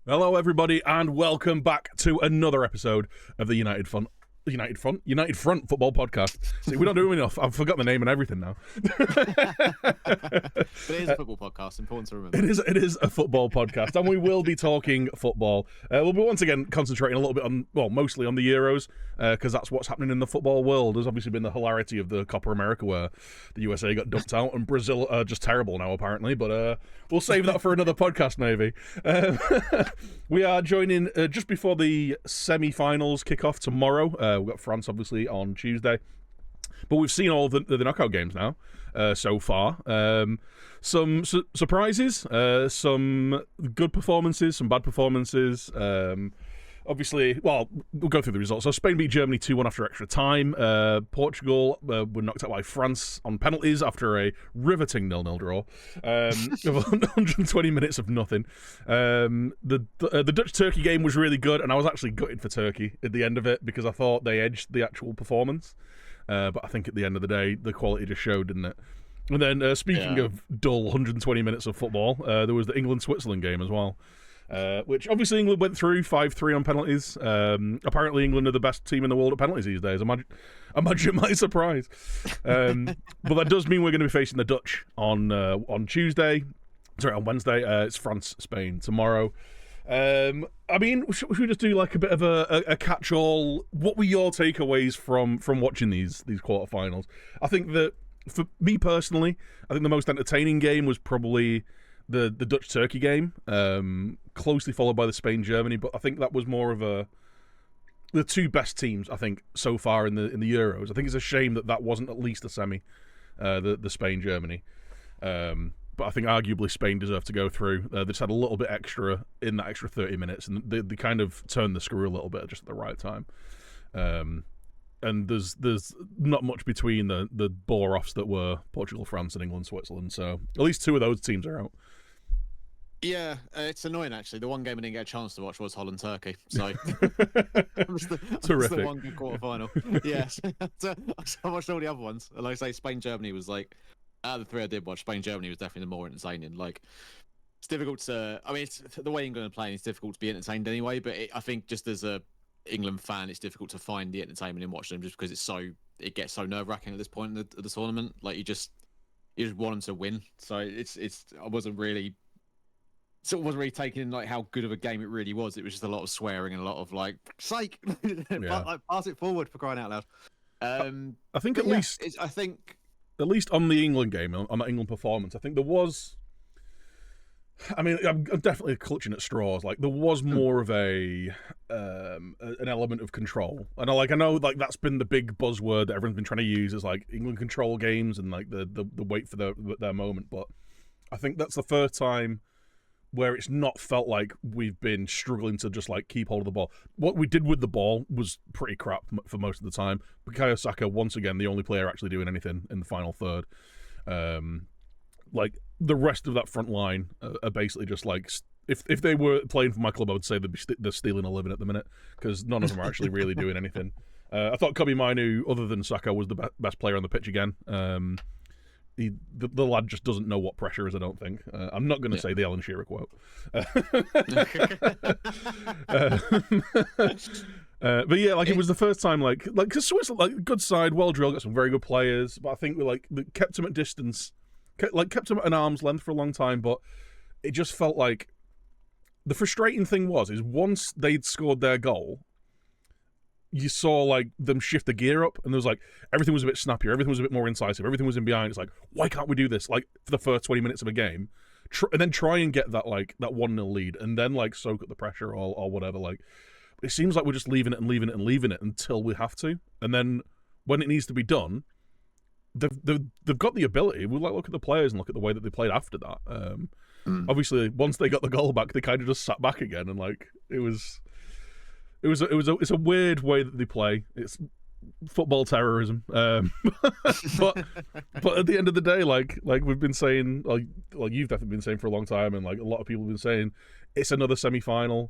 Hello, everybody, and welcome back to another episode of the United Front Football Podcast. See, we don't do enough. I've forgotten the name and everything now. But it is a football podcast. Important to remember. It is a football podcast, and we will be talking football. We'll be once again concentrating a little bit on, well, mostly on the Euros, because that's what's happening in the football world. There's obviously been the hilarity of the Copa America where the USA got dumped out, and Brazil are just terrible now, apparently. But we'll save that for another podcast, maybe. We are joining just before the semi-finals kick off tomorrow. We've got France, obviously, on Tuesday. But we've seen all the knockout games now so far. Some surprises, some good performances, some bad performances. Obviously, well, we'll go through the results. So Spain beat Germany 2-1 after extra time. Portugal were knocked out by France on penalties after a riveting 0-0 draw. 120 minutes of nothing. The Dutch-Turkey game was really good, and I was actually gutted for Turkey at the end of it because I thought they edged the actual performance. But I think at the end of the day, the quality just showed, didn't it? And then, speaking of dull 120 minutes of football, there was the England-Switzerland game as well. Which obviously England went through 5-3 on penalties. Apparently England are the best team in the world at penalties these days. Imagine my surprise. But that does mean we're going to be facing the Dutch on Wednesday. It's France-Spain tomorrow. I mean, should we just do like a bit of a catch-all? What were your takeaways from watching these quarterfinals? I think that for me personally, I think the most entertaining game was probably the Dutch-Turkey game, closely followed by the Spain-Germany, but I think that was more of the two best teams, I think, so far in the Euros. I think it's a shame that wasn't at least a semi, the Spain-Germany. But I think arguably Spain deserved to go through. They just had a little bit extra in that extra 30 minutes, and they kind of turned the screw a little bit just at the right time. And there's not much between the bore-offs that were Portugal, France, and England, Switzerland. So at least two of those teams are out. Yeah, it's annoing actually. The one game I didn't get a chance to watch was Holland Turkey. So Terrific. the one good quarterfinal. Yes, so I watched all the other ones. Like I say, Spain Germany was like out of the three I did watch. Spain Germany was definitely the more entertaining. Like it's difficult to. I mean, it's, the way England are playing, it's difficult to be entertained anyway. But I think just as a England fan, it's difficult to find the entertainment in watching them just because it gets so nerve wracking at this point of the tournament. Like you just want them to win. So I wasn't really taking in like how good of a game it really was. It was just a lot of swearing and a lot of like sake, like, pass it forward for crying out loud. I think at least on the England game, on that England performance, I think there was. I mean, I'm definitely clutching at straws. Like there was more of an element of control, and I know like that's been the big buzzword that everyone's been trying to use is like England control games and like the wait for their moment. But I think that's the first time where it's not felt like we've been struggling to just like keep hold of the ball. What we did with the ball was pretty crap for most of the time. Bukayo Saka, once again, the only player actually doing anything in the final third. Like the rest of that front line are basically just like, if they were playing for my club, I would say they're stealing a living at the minute because none of them are actually really doing anything. I thought Kobe Mainu, other than Saka, was the best player on the pitch again. The lad just doesn't know what pressure is, I don't think. I'm not going to say the Alan Shearer quote. But yeah, like it was the first time, like because Switzerland, like good side, well drilled, got some very good players, but I think we kept them at distance, kept them at an arm's length for a long time. But it just felt like the frustrating thing is once they'd scored their goal, you saw like them shift the gear up, and there was like everything was a bit snappier, everything was a bit more incisive, everything was in behind. It's like, why can't we do this like for the first 20 minutes of a game, and then try and get that 1-0 lead, and then like soak up the pressure or whatever. Like it seems like we're just leaving it until we have to, and then when it needs to be done, they've got the ability. We look at the players and look at the way that they played after that. Obviously, once they got the goal back, they kind of just sat back again, and like it's a weird way that they play. It's football terrorism. But at the end of the day, like we've been saying, like you've definitely been saying for a long time, and like a lot of people have been saying, it's another semi-final.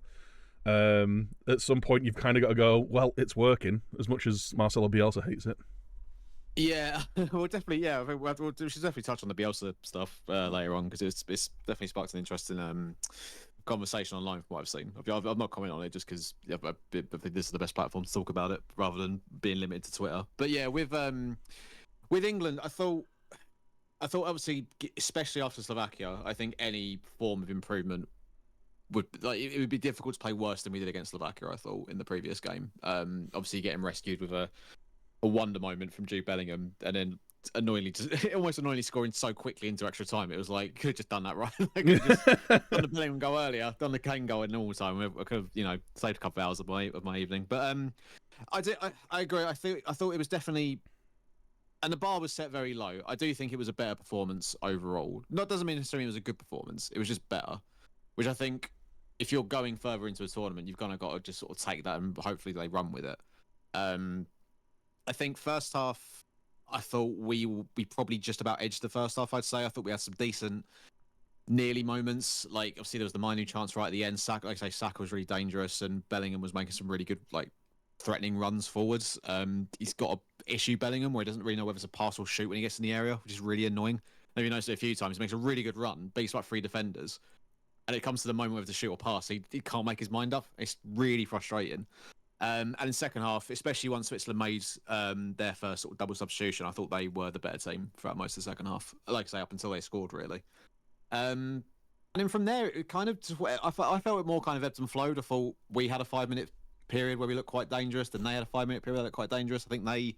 At some point, you've kind of got to go, well, it's working, as much as Marcelo Bielsa hates it. Yeah, well, definitely. Yeah, I think we should definitely touch on the Bielsa stuff later on because it's definitely sparked an interest in conversation online from what I've seen. I'm not commenting on it just because I think this is the best platform to talk about it rather than being limited to Twitter. But yeah, with England, I thought obviously, especially after Slovakia, I think any form of improvement it would be difficult to play worse than we did against Slovakia. I thought in the previous game, obviously getting rescued with a wonder moment from Jude Bellingham, and then almost annoyingly scoring so quickly into extra time. It was like could have just done that right. I could have just done the Bellingham goal earlier, done the Kane goal in normal time. I could have saved a couple of hours of my evening. But I agree. I thought it was definitely. And the bar was set very low. I do think it was a better performance overall. That doesn't mean necessarily it was a good performance. It was just better, which I think if you're going further into a tournament, you've kind of got to just sort of take that and hopefully they run with it. I think first half, I thought we probably just about edged the first half. I'd say I thought we had some decent nearly moments. Like obviously there was the Manu chance right at the end. Saka was really dangerous, and Bellingham was making some really good threatening runs forwards. He's got an issue, Bellingham, where he doesn't really know whether it's a pass or shoot when he gets in the area, which is really annoying. Maybe you noticed it a few times. He makes a really good run, beats like 3 defenders, and it comes to the moment whether to shoot or pass. He can't make his mind up. It's really frustrating. And in second half, especially once Switzerland made their first sort of double substitution, I thought they were the better team throughout most of the second half. Like I say, up until they scored, really. And then from there, it kind of I felt it more kind of ebbed and flowed. I thought we had a 5-minute period where we looked quite dangerous, then they had a 5-minute period where they looked quite dangerous. I think they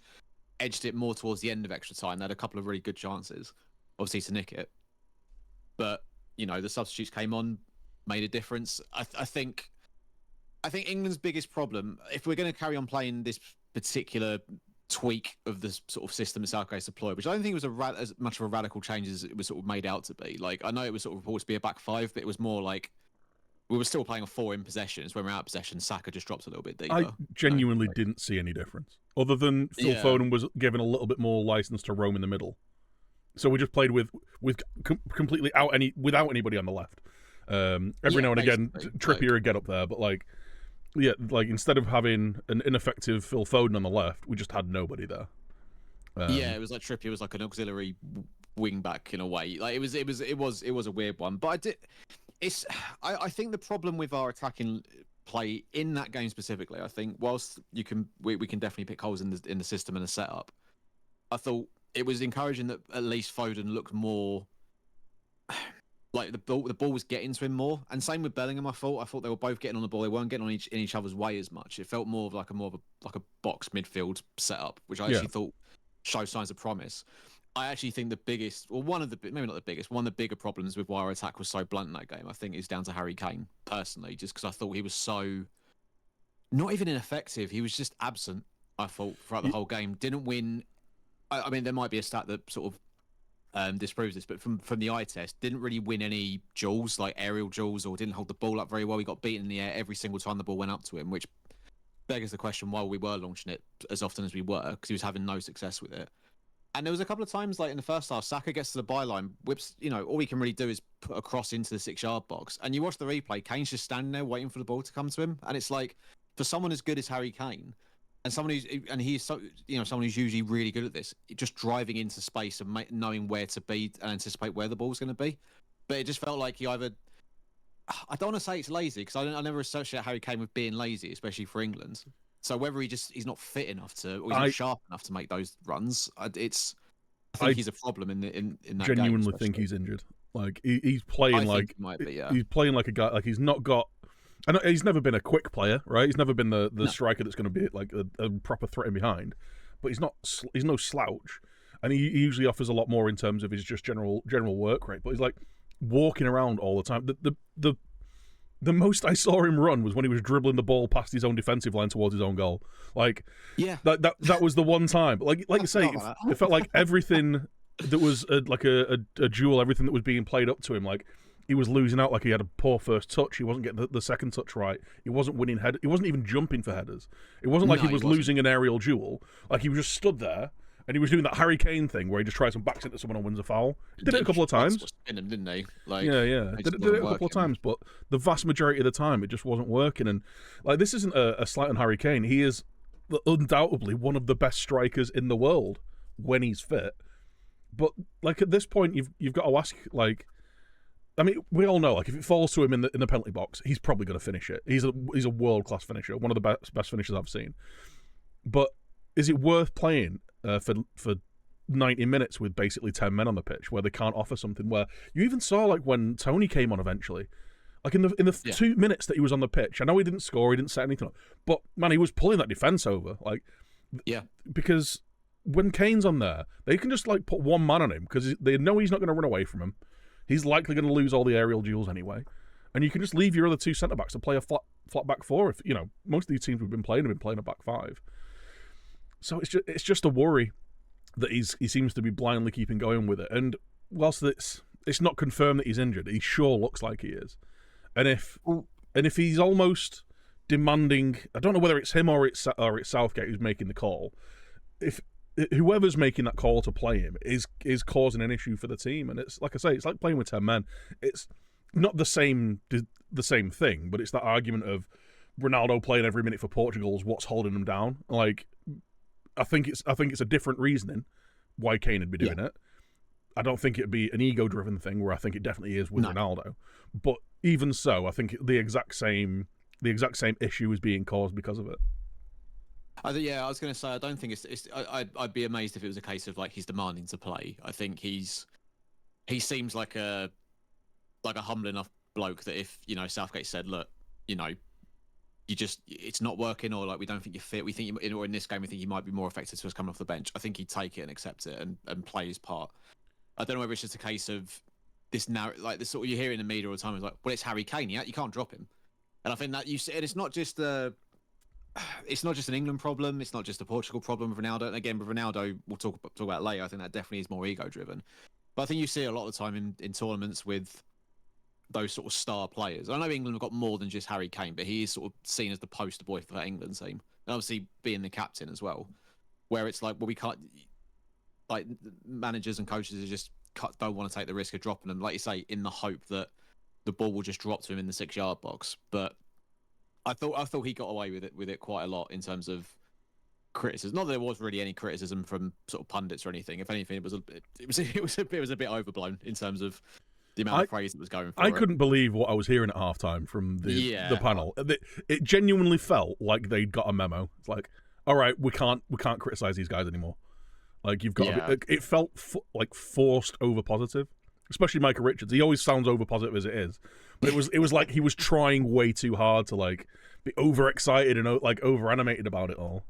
edged it more towards the end of extra time. They had a couple of really good chances, obviously, to nick it. But, the substitutes came on, made a difference. I think England's biggest problem, if we're going to carry on playing this particular tweak of the sort of system that Southgate deployed, which I don't think was as much of a radical change as it was sort of made out to be. Like, I know it was sort of reported to be a back 5, but it was more like we were still playing a 4 in possessions. When we're out of possession, Saka just drops a little bit deeper. I genuinely didn't see any difference, other than Phil Foden was given a little bit more license to roam in the middle. So we just played with completely without anybody on the left. Every now and again, Trippier would get up there, but instead of having an ineffective Phil Foden on the left, we just had nobody there. It was like Trippier was like an auxiliary wing back in a way. Like it was a weird one. But I think the problem with our attacking play in that game specifically, I think whilst we can definitely pick holes in the system and the setup, I thought it was encouraging that at least Foden looked more like the ball was getting to him more, and same with Bellingham. I thought they were both getting on the ball. They weren't getting in each other's way as much. It felt more of a box midfield setup, which I actually thought showed signs of promise. I actually think the biggest, or one of the bigger problems with why our attack was so blunt in that game, I think, is down to Harry Kane personally, just because I thought he was so not even ineffective. He was just absent. I thought throughout the whole game, didn't win. I mean, there might be a stat that sort of disproves this, but from the eye test, didn't really win any duels, like aerial duels, or didn't hold the ball up very well. He got beaten in the air every single time the ball went up to him, which beggars the question why we were launching it as often as we were, because he was having no success with it. And there was a couple of times, like in the first half, Saka gets to the byline, whips, all we can really do is put a cross into the 6-yard box. And you watch the replay, Kane's just standing there waiting for the ball to come to him. And it's like, for someone as good as Harry Kane, and he's so, someone who's usually really good at this, just driving into space and knowing where to be and anticipate where the ball's going to be. But it just felt like he either, I don't want to say it's lazy, because I never associate Harry Kane with being lazy, especially for England. So whether he's not fit enough to, or he's not sharp enough to make those runs, I think he's a problem in that game. Genuinely think he's injured. Like he's playing like he might be, he's playing like a guy, like he's not got. I know he's never been a quick player, right? He's never been the striker that's going to be like a proper threat in behind. But he's no slouch, and he usually offers a lot more in terms of his just general work rate. But he's like walking around all the time. The most I saw him run was when he was dribbling the ball past his own defensive line towards his own goal. Like, that was the one time. Like you say, it felt like everything that was a duel, everything that was being played up to him, like he was losing out. Like he had a poor first touch. He wasn't getting the second touch right. He wasn't winning head. He wasn't even jumping for headers. It wasn't like he was losing an aerial duel. Like he was just stood there. And he was doing that Harry Kane thing where he just tries and backs into someone and wins a foul. He did it a couple of times. Him, didn't he? Like, yeah. Did it a couple of times, but the vast majority of the time it just wasn't working. And like this isn't a slight on Harry Kane. He is undoubtedly one of the best strikers in the world when he's fit. But like at this point, you've got to ask, like, I mean, we all know, like, if it falls to him in the penalty box, he's probably going to finish it. He's a world class finisher, one of the best finishers I've seen. But is it worth playing for 90 minutes with basically 10 men on the pitch where they can't offer something? Where you even saw, like, when Tony came on eventually, like in the 2 minutes that he was on the pitch. I know he didn't score, he didn't set anything up, but man, he was pulling that defense over, like, because when Kane's on there, they can just like put one man on him because they know he's not going to run away from him. He's likely going to lose all the aerial duels anyway, and you can just leave your other two centre backs to play a flat back four. If most of these teams we've been playing have been playing a back five, so it's just a worry that he seems to be blindly keeping going with it. And whilst it's not confirmed that he's injured, he sure looks like he is. And if he's almost demanding, I don't know whether it's him or it's Southgate who's making the call. If whoever's making that call to play him is causing an issue for the team, and it's like I say, it's like playing with 10 men. It's not the same thing, but it's that argument of Ronaldo playing every minute for Portugal is what's holding them down. Like, I think it's a different reasoning why Kane would be doing it. I don't think it'd be an ego-driven thing, where I think it definitely is with Ronaldo. But even so, I think the exact same issue is being caused because of it. I was going to say, I don't think I'd be amazed if it was a case of like he's demanding to play. I think he seems like a humble enough bloke that if Southgate said, look, it's not working, or like we don't think you're fit, we think or in this game we think you might be more effective to us coming off the bench, I think he'd take it and accept it and play his part. I don't know whether it's just a case of this now, like this sort of you hear in the media all the time is like, well, it's Harry Kane, you can't drop him. And I think that and it's not just an England problem. It's not just a Portugal problem with Ronaldo. And again, with Ronaldo, we'll talk about later. I think that definitely is more ego-driven. But I think you see a lot of the time in tournaments with those sort of star players. I know England have got more than just Harry Kane, but he is sort of seen as the poster boy for that England team. And obviously being the captain as well, where it's like, well, we can't, like, managers and coaches don't want to take the risk of dropping them, like you say, in the hope that the ball will just drop to him in the 6-yard box. But I thought he got away with it quite a lot in terms of criticism. Not that there was really any criticism from sort of pundits or anything. If anything, it was a bit overblown in terms of the amount of praise that was going for I couldn't believe what I was hearing at halftime from the panel. It genuinely felt like they'd got a memo. It's like, all right, we can't criticize these guys anymore. Like, you've got to be, it felt like forced over positive, especially Michael Richards. He always sounds over positive as it is, but it was like he was trying way too hard to like be overexcited and like over animated about it all.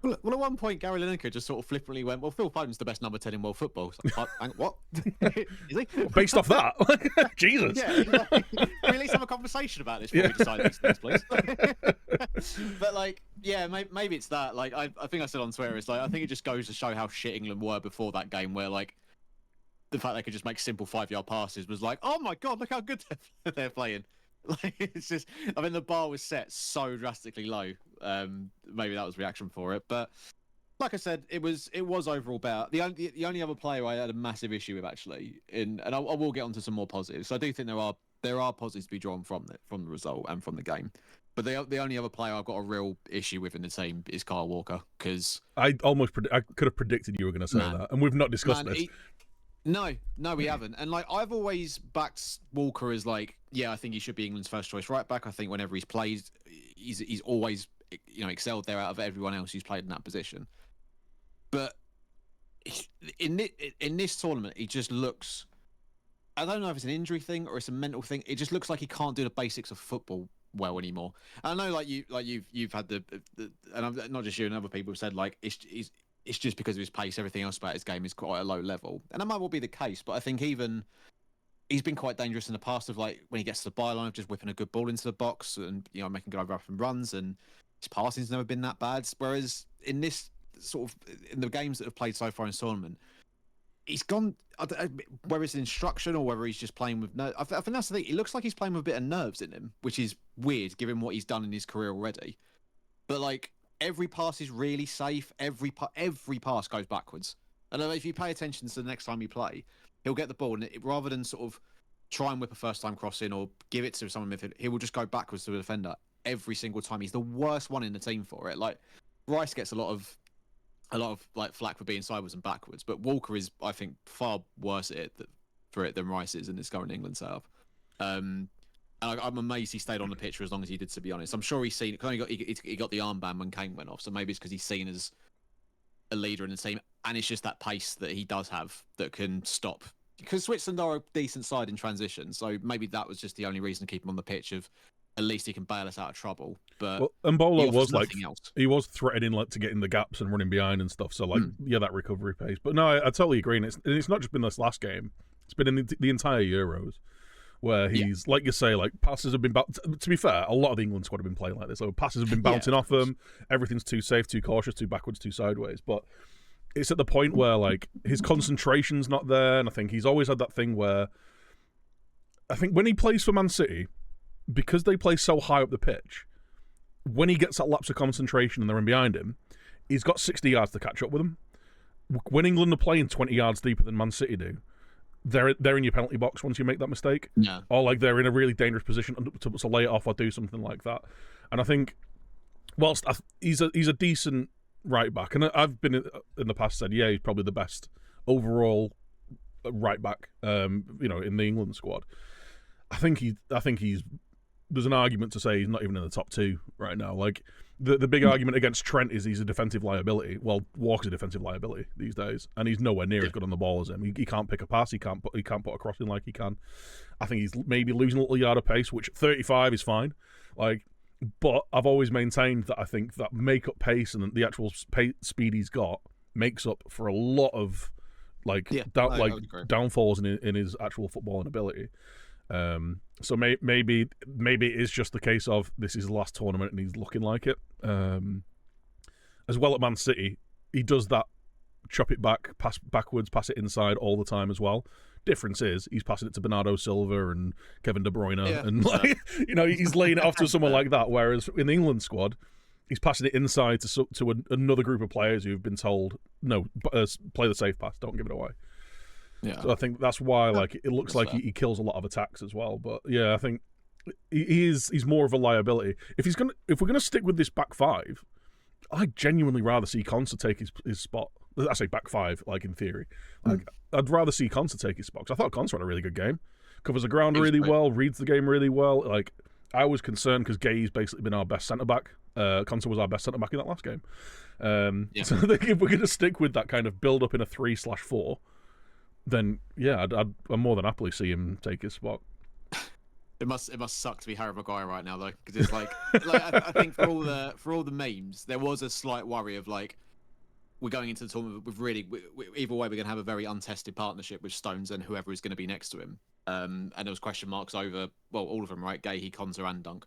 Well, at one point, Gary Lineker just sort of flippantly went, well, Phil Foden's the best number 10 in world football. Like, what? Is he? Based off that? Jesus. Yeah, like, can we at least have a conversation about this before we decide these things, please? But, like, yeah, maybe it's that. Like, I think I said on Twitter, it's like, I think it just goes to show how shit England were before that game, where, like, the fact they could just make simple 5-yard passes was like, oh my God, look how good they're playing. Like, it's just, I mean, the bar was set so drastically low. Maybe that was reaction for it, but like I said, it was overall better. The only other player I had a massive issue with, actually, and I will get onto some more positives. So I do think there are positives to be drawn from the result and from the game. But the only other player I've got a real issue with in the team is Kyle Walker, because I could have predicted you were going to say that, and we've not discussed this. No, we haven't. And like, I've always backed Walker as like, yeah, I think he should be England's first choice right back. I think whenever he's played, he's always excelled there out of everyone else who's played in that position. But in this tournament, he just looks, I don't know if it's an injury thing or it's a mental thing. It just looks like he can't do the basics of football well anymore. And I know you've had the and I'm, not just you and other people have said like it's just because of his pace. Everything else about his game is quite a low level. And that might well be the case, but I think even he's been quite dangerous in the past of like when he gets to the byline of just whipping a good ball into the box and making good up and runs, and his passing's never been that bad. Whereas in this sort of in the games that have played so far in tournament, he's gone, whether it's instruction or whether he's just playing with nerves. I think that's the thing. It looks like he's playing with a bit of nerves in him, which is weird given what he's done in his career already. But like, every pass is really safe. Every pass goes backwards. And if you pay attention to the next time you play, he'll get the ball, and rather than sort of try and whip a first-time cross in or give it to someone with it, he will just go backwards to the defender every single time. He's the worst one in the team for it. Like, Rice gets a lot of like flack for being sideways and backwards, but Walker is, I think, far worse at it for it than Rice is in this current England setup. And I'm amazed he stayed on the pitch for as long as he did, to be honest. I'm sure he's seen. He got the armband when Kane went off, so maybe it's because he's seen as a leader in the team, and it's just that pace that he does have that can stop. Because Switzerland are a decent side in transition, so maybe that was just the only reason to keep him on the pitch. Of at least he can bail us out of trouble. But Mbola was like else. He was threatening like to get in the gaps and running behind and stuff. So like yeah, that recovery pace. But no, I totally agree. And it's not just been this last game. It's been in the entire Euros. Where he's, like you say, like passes have been... To be fair, a lot of the England squad have been playing like this. So passes have been bouncing off them. Everything's too safe, too cautious, too backwards, too sideways. But it's at the point where, like, his concentration's not there. And I think he's always had that thing where... I think when he plays for Man City, because they play so high up the pitch, when he gets that lapse of concentration and they're in behind him, he's got 60 yards to catch up with them. When England are playing 20 yards deeper than Man City do, they're in your penalty box once you make that mistake. Yeah. Or like they're in a really dangerous position to lay it off or do something like that. And I think, whilst he's a decent right back, and I've been in the past said, yeah, he's probably the best overall right back, in the England squad. I think he's. There's an argument to say he's not even in the top two right now. Like the big argument against Trent is he's a defensive liability. Well, Walker's a defensive liability these days, and he's nowhere near as good on the ball as him. He can't pick a pass. He can't put a cross in like he can. I think he's maybe losing a little yard of pace, which 35 is fine. Like, but I've always maintained that I think that make-up pace and the actual speed he's got makes up for a lot of downfalls in his actual footballing ability. So maybe it is just the case of this is his last tournament and he's looking like it. As well at Man City, he does that chop it back, pass backwards, pass it inside all the time as well. Difference is he's passing it to Bernardo Silva and Kevin De Bruyne, and he's laying it off to someone like that. Whereas in the England squad, he's passing it inside to another group of players who've been told no, play the safe pass, don't give it away. Yeah. So I think that's why, like, it looks like he kills a lot of attacks as well. But yeah, I think he's more of a liability. If we're gonna stick with this back five, I'd genuinely rather see Konsa take his spot. I say back five, like in theory. Like I'd rather see Konsa take his spot. 'Cause I thought Konsa had a really good game, covers the ground really well, reads the game really well. Like I was concerned because Gay's basically been our best centre back. Konsa was our best centre back in that last game. So I think if we're gonna stick with that kind of build up in a 3/4. Then yeah, I'd more than happily see him take his spot. It must suck to be Harry Maguire right now though, because it's like I think for all the memes, there was a slight worry of like we're going into the tournament with really either way we're going to have a very untested partnership with Stones and whoever is going to be next to him. And there was question marks over all of them, right? Gay, Konsa, and Dunk.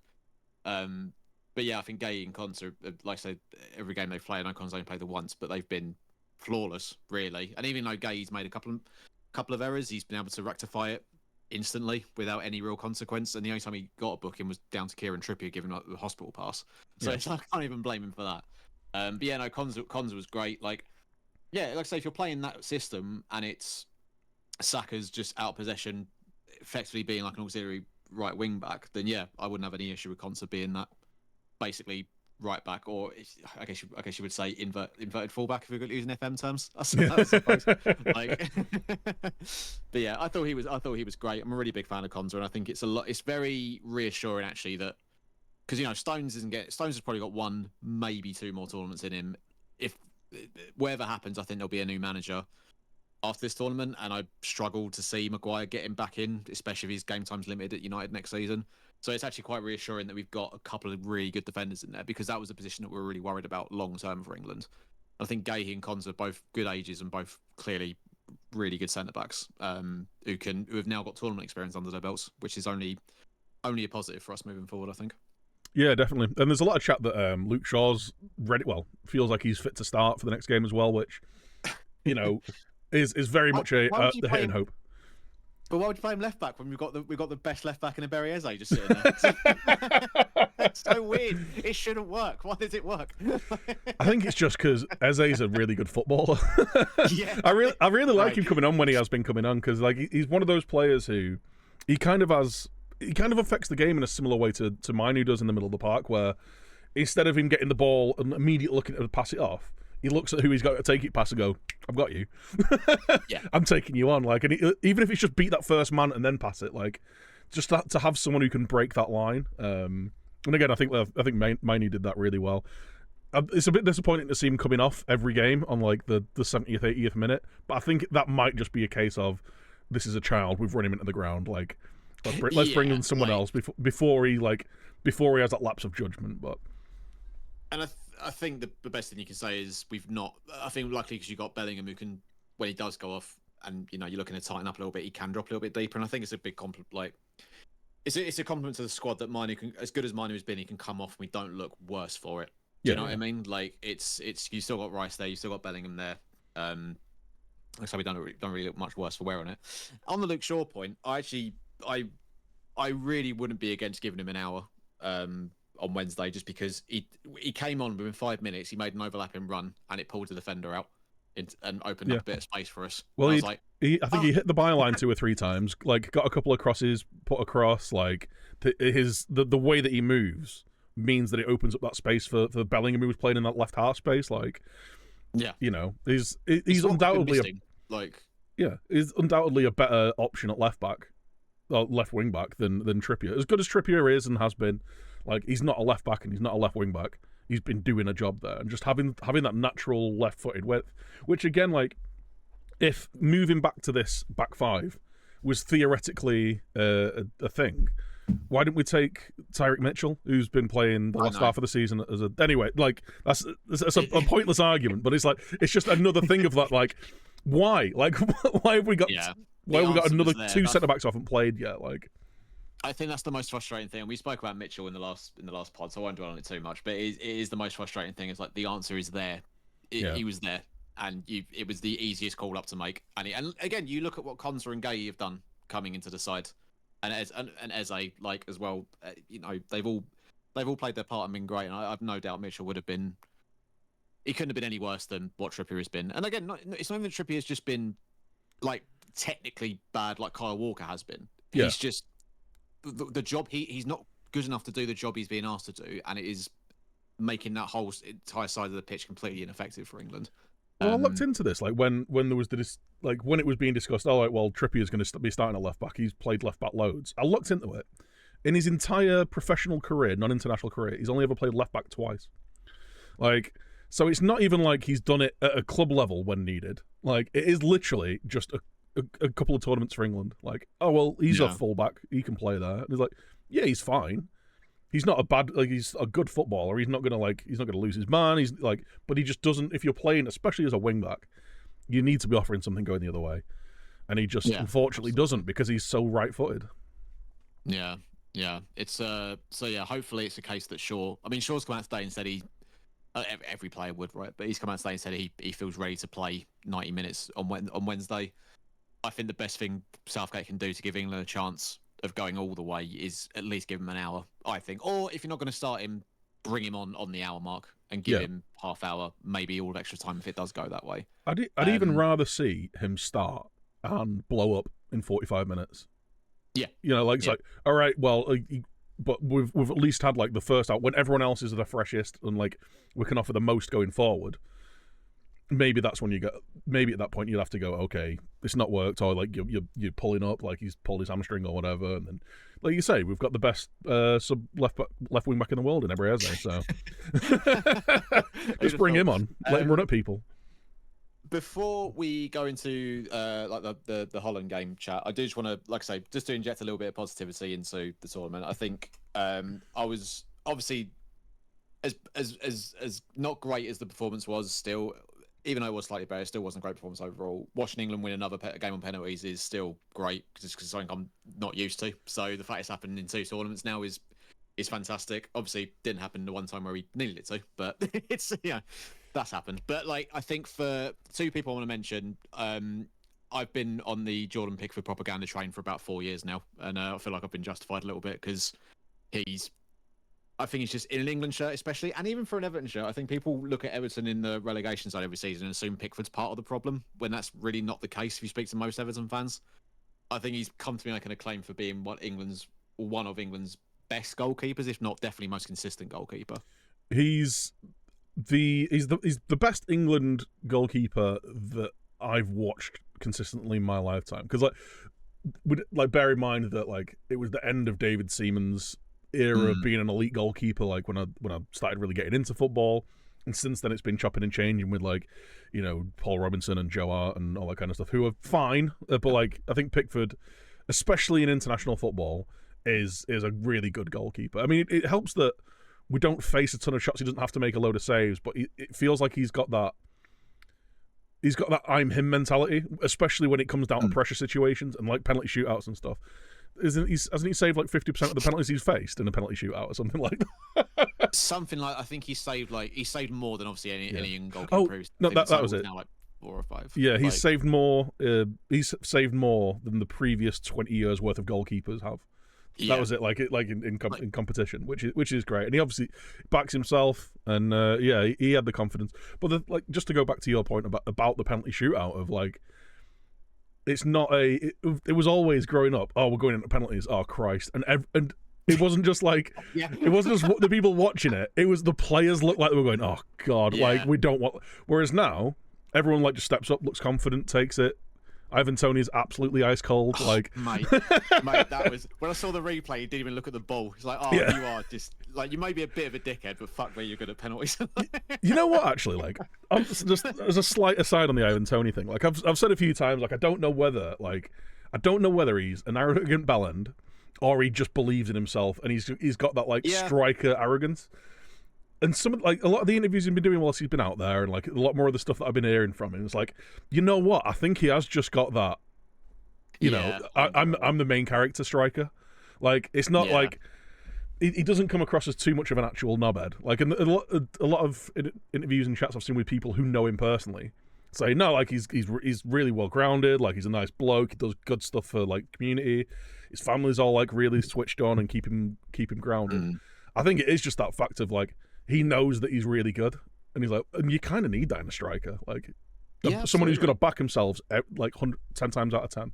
But yeah, I think Gay and Konsa, like I said, every game they play, I know Konsa only played the once, but they've been flawless, really. And even though Gay's made a couple of errors, he's been able to rectify it instantly without any real consequence. And the only time he got a booking was down to Kieran Trippier giving up the hospital pass. So it's like, I can't even blame him for that. But yeah, no, Konsa was great. Like, yeah, like I say, if you're playing that system and it's Saka's just out of possession, effectively being like an auxiliary right wing back, then yeah, I wouldn't have any issue with Konsa being that basically right back, or I guess you would say inverted fullback if we're using FM terms. I suppose. Like, but yeah, I thought he was great. I'm a really big fan of Konsa, and I think it's very reassuring actually that because Stones has probably got one, maybe two more tournaments in him. If whatever happens, I think there'll be a new manager after this tournament, and I struggle to see Maguire getting back in, especially if his game time's limited at United next season. So it's actually quite reassuring that we've got a couple of really good defenders in there, because that was a position that we were really worried about long term for England. I think Gahey and Konsa are both good ages and both clearly really good centre backs who have now got tournament experience under their belts, which is only a positive for us moving forward, I think. Yeah, definitely. And there's a lot of chat that Luke Shaw's ready. Well, feels like he's fit to start for the next game as well, which is very much the hit and hope. But why would you play him left back when we've got the best left back in a Berry Eze just sitting there? It's so weird. It shouldn't work. Why does it work? I think it's just because Eze is a really good footballer. Yeah, I really like him coming on when he has been coming on, because like he's one of those players who he kind of affects the game in a similar way to Manu does in the middle of the park, where instead of him getting the ball and immediately looking to pass it off, he looks at who he's got to take it past and go, I've got you. Yeah. I'm taking you on. Like, and even if it's just beat that first man and then pass it, like, just to have someone who can break that line. And again, I think Mainey did that really well. It's a bit disappointing to see him coming off every game on like the 70th, 80th minute, but I think that might just be a case of this is a child. We've run him into the ground. Like let's bring in someone else before he has that lapse of judgment. But and I think the best thing you can say is we've not. I think luckily because you got Bellingham who can, when he does go off, and you're looking to tighten up a little bit, he can drop a little bit deeper, and I think it's a big compliment. Like it's a compliment to the squad that Manu can, as good as Manu has been, he can come off and we don't look worse for it. Do you know what I mean? Like it's you still got Rice there, you still got Bellingham there. So we don't really look much worse for wear on it. On the Luke Shaw point, I really wouldn't be against giving him an hour on Wednesday, just because he came on within 5 minutes, he made an overlapping run and it pulled the defender out and opened up a bit of space for us. Well, I think he hit the byline 2 or 3 times, like got a couple of crosses put across, like the way that he moves means that it opens up that space for Bellingham, who was playing in that left half space. Like, he's undoubtedly he's undoubtedly a better option at left back, or left wing back than Trippier. As good as Trippier is and has been, like he's not a left back and he's not a left wing back. He's been doing a job there, and just having that natural left-footed width, which again, like if moving back to this back five was theoretically a thing, why didn't we take Tyreek Mitchell, who's been playing the last half of the season as a... Anyway, like, that's a pointless argument, but it's just another thing of that, like, why? Like, why have we got... Why have we got another 2 centre-backs who haven't played yet? Like, I think that's the most frustrating thing. And we spoke about Mitchell in the last pod, so I won't dwell on it too much, but it is the most frustrating thing. It's like the answer is there. He was there, and it was the easiest call up to make. And again, you look at what Konsa and Gay have done coming into the side. And Eze, like as well, they've all played their part and been great. And I've no doubt Mitchell would have been. He couldn't have been any worse than what Trippier has been. And again, it's not even that Trippier has just been like technically bad, like Kyle Walker has been. Yeah. He's just the job. He's not good enough to do the job he's being asked to do, and it is making that whole entire side of the pitch completely ineffective for England. Well, I looked into this, like when there was when it was being discussed. Oh, like, well, Trippier's going to be starting at left back. He's played left back loads. I looked into it. In his entire professional career, non-international career, he's only ever played left back twice. Like, so it's not even like he's done it at a club level when needed. Like, it is literally just a couple of tournaments for England. Like, oh well, he's a fullback. He can play there. And it's like, yeah, he's fine. He's not he's a good footballer. He's not gonna lose his man. He's like, but he just doesn't. If you're playing, especially as a wing back, you need to be offering something going the other way, and he just unfortunately doesn't because he's so right-footed. Yeah. It's so yeah. Hopefully, it's a case that Shaw's come out today and said every player would, right? But he's come out today and said he feels ready to play 90 minutes on Wednesday. I think the best thing Southgate can do to give England a chance of going all the way is at least give him an hour, I think. Or if you're not going to start him, bring him on the hour mark and give him half hour, maybe all of extra time if it does go that way. I'd even rather see him start and blow up in 45 minutes. Yeah. It's like, all right, well, but we've at least had like the first out when everyone else is the freshest and like we can offer the most going forward. Maybe that's when maybe at that point you'd have to go, okay, it's not worked, or like you're pulling up, like he's pulled his hamstring or whatever, and then, like you say, we've got the best sub left wing back in the world in every Eze, so just bring him on, let him run at people. Before we go into like the Holland game chat, I do just want to, like I say, just to inject a little bit of positivity into the tournament. I think I was obviously as not great as the performance was, still. Even though it was slightly better, it still wasn't a great performance overall. Watching England win another game on penalties is still great because it's something I'm not used to. So the fact it's happened in 2 tournaments now is fantastic. Obviously, didn't happen the one time where we needed it to, but it's that's happened. But like, I think for 2 people I want to mention, I've been on the Jordan Pickford propaganda train for about 4 years now, and I feel like I've been justified a little bit because I think he's just in an England shirt, especially, and even for an Everton shirt. I think people look at Everton in the relegation side every season and assume Pickford's part of the problem, when that's really not the case if you speak to most Everton fans. I think he's come to me making a claim for being one of England's best goalkeepers, if not definitely most consistent goalkeeper. He's the best England goalkeeper that I've watched consistently in my lifetime. Because like like bear in mind that like it was the end of David Seaman's era of being an elite goalkeeper. Like when I started really getting into football, and since then it's been chopping and changing with like, Paul Robinson and Joe Hart and all that kind of stuff, who are fine, but like I think Pickford, especially in international football, is a really good goalkeeper. I mean, it helps that we don't face a ton of shots. He doesn't have to make a load of saves, but it feels like he's got that. He's got that I'm him mentality, especially when it comes down to pressure situations and like penalty shootouts and stuff. Hasn't he saved like 50% of the penalties he's faced in a penalty shootout or something like that? Something like, I think he saved more than obviously any young goalkeeper. Oh, no, that was it. Now like 4 or 5. Yeah, he's saved more. He's saved more than the previous 20 years worth of goalkeepers have. Yeah. That was it. Like in competition, which is great, and he obviously backs himself, and he had the confidence. But just to go back to your point about the penalty shootout of like, it's not it was always growing up. Oh, we're going into penalties. Oh Christ, and it wasn't just like it wasn't just the people watching it. It was the players looked like they were going, oh God, like we don't want. Whereas now everyone like just steps up, looks confident, takes it. Ivan Toney's absolutely ice cold. Like, mate, that was when I saw the replay. He didn't even look at the ball. He's like, you are just like, you may be a bit of a dickhead, but fuck me, you're good at penalties. You know what? Actually, like, just as a slight aside on the Ivan Toney thing, like I've said a few times, like I don't know whether he's an arrogant bellend or he just believes in himself and he's got that like striker arrogance. And a lot of the interviews he's been doing whilst he's been out there, and like a lot more of the stuff that I've been hearing from him, it's like, you know what? I think he has just got that. I'm the main character striker. Like it's not like he doesn't come across as too much of an actual knobhead. Like in a lot of interviews and chats I've seen with people who know him personally say no, like he's really well grounded. Like he's a nice bloke. He does good stuff for like community. His family's all like really switched on and keep him grounded. I think it is just that fact of like, he knows that he's really good, and he's like, and you kind of need that in a striker, like someone who's going to back himself like 10 times out of 10.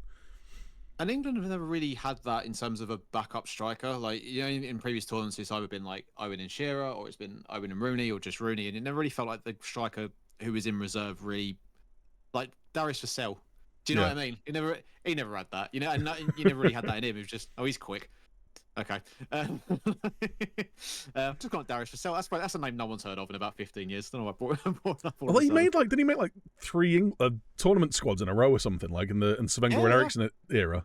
And England have never really had that in terms of a backup striker. Like, in previous tournaments, it's either been like Owen and Shearer, or it's been Owen and Rooney, or just Rooney, and it never really felt like the striker who was in reserve really, like Darius Vassell. Do you know what I mean? He never had that, and you never really had that in him. It was just, he's quick. Okay. Just got Darius Vassell. That's a name no one's heard of in about 15 years. Don't know why I brought that Well, didn't he make like 3 tournament squads in a row or something, like in Sven Goran Eriksson era?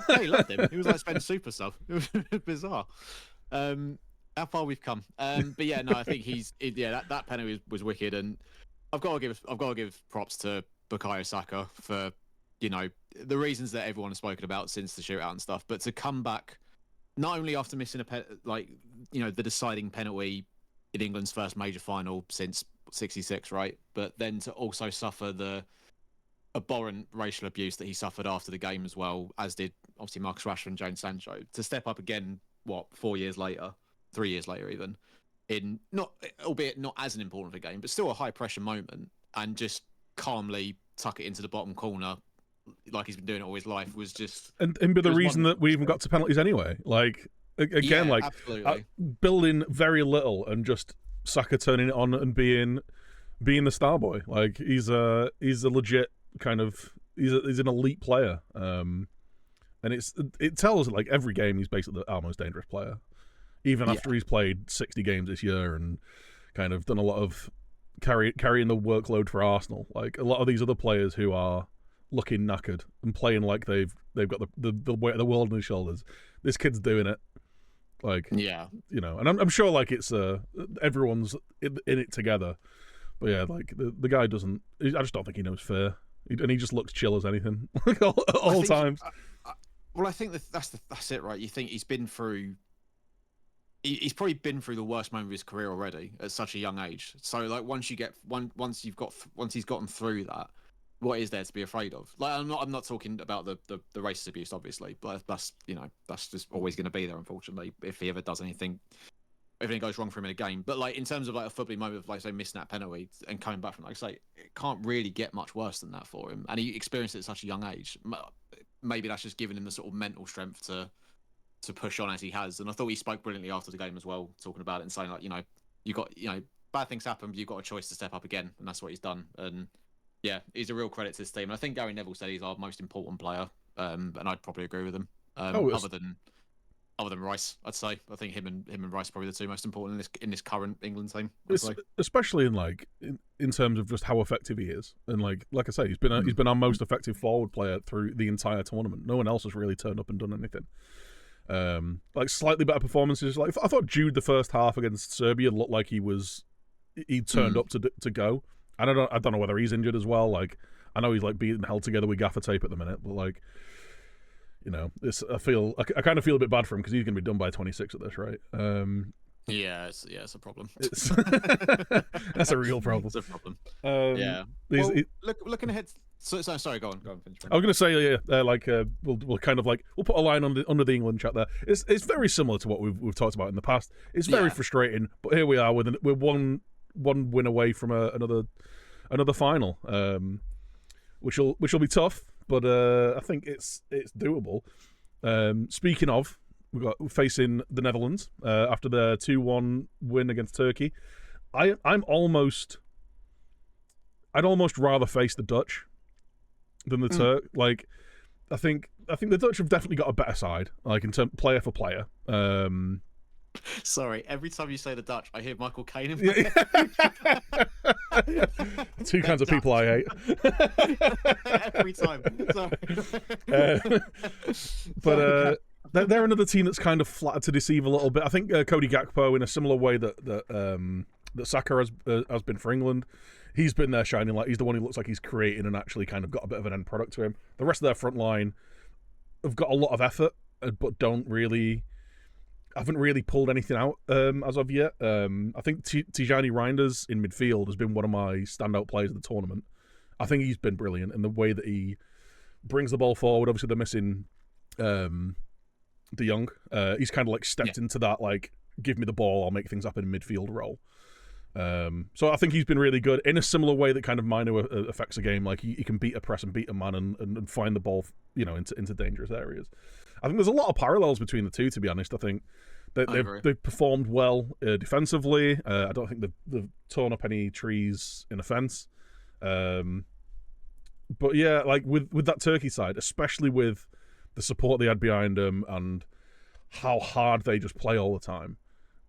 Yeah, he loved him. He was like Sven super stuff. It was bizarre. How far we've come. But yeah, no, I think that penalty was wicked, and I've got to give props to Bukayo Saka for the reasons that everyone has spoken about since the shootout and stuff, but to come back. Not only after missing the deciding penalty in England's first major final since '66, right? But then to also suffer the abhorrent racial abuse that he suffered after the game as well, as did obviously Marcus Rashford and Jadon Sancho. To step up again, 4 years later, 3 years later even, in albeit not as an important of a game, but still a high pressure moment, and just calmly tuck it into the bottom corner. Like he's been doing it all his life, was just and be the reason that we even got to penalties anyway. Like again, building very little and just Saka turning it on and being the star boy. Like he's a legit kind of he's an elite player. And it tells like every game he's basically our most dangerous player, even after he's played 60 games this year and kind of done a lot of carrying the workload for Arsenal. Like a lot of these other players who are looking knackered and playing like they've got the weight of the world on his shoulders. This kid's doing it, like and I'm sure like it's everyone's in it together. But yeah, like the guy doesn't. I just don't think he knows fair, and he just looks chill as anything, like all times. I think that's it, right? You think he's been through. He's probably been through the worst moment of his career already at such a young age. So like once he's gotten through that. What is there to be afraid of? Like I'm not talking about the racist abuse, obviously, but that's just always going to be there, unfortunately. If he ever does anything goes wrong for him in a game, but like in terms of like a footballing moment of like say missing that penalty and coming back from like say it can't really get much worse than that for him, and he experienced it at such a young age. Maybe that's just given him the sort of mental strength to push on as he has. And I thought he spoke brilliantly after the game as well, talking about it and saying like you got bad things happen, but you've got a choice to step up again, and that's what he's done. And yeah, he's a real credit to this team. And I think Gary Neville said he's our most important player and I'd probably agree with him. Oh, Other than Rice, I'd say. I think him and Rice are probably the two most important in this current England team. I'd say. Especially in terms of just how effective he is, and like I say, he's been our most effective forward player through the entire tournament. No one else has really turned up and done anything. Like slightly better performances. Like I thought Jude the first half against Serbia looked like he turned up to go. And I don't know whether he's injured as well. Like I know he's like being held together with gaffer tape at the minute, but like. You know, I kind of feel a bit bad for him because he's going to be done by 26 at this, right? Yeah, it's a problem. That's a real problem. It's a problem. Yeah. Looking ahead. Sorry, go on. Finish. I was going to say, we'll kind of like we'll put a line under the England chat there. It's very similar to what we've talked about in the past. It's very frustrating, but here we are we're one win away from another final, which will be tough. But I think it's doable. Speaking of, we're facing the Netherlands after their 2-1 win against Turkey. I'd almost rather face the Dutch than the Turk. Like, I think the Dutch have definitely got a better side, like in terms player for player. Sorry, every time you say the Dutch, I hear Michael Caine in my head. Two kinds of people I hate. Every time. Sorry. But they're another team that's kind of flattered to deceive a little bit. I think Cody Gakpo, in a similar way that Saka has been for England, he's been there shining light. He's the one who looks like he's creating and actually kind of got a bit of an end product to him. The rest of their front line have got a lot of effort, but haven't really pulled anything out as of yet. I think Tijani Reinders in midfield has been one of my standout players of the tournament. I think he's been brilliant in the way that he brings the ball forward. Obviously, they're missing De Jong. He's kind of like stepped into that, like, give me the ball, I'll make things happen in midfield role. So I think he's been really good in a similar way that kind of Mino affects a game. Like he can beat a press and beat a man and find the ball, into dangerous areas. I think there's a lot of parallels between the two, to be honest. I think they've performed well defensively. I don't think they've torn up any trees in offence. But yeah, like with that Turkey side, especially with the support they had behind them and how hard they just play all the time,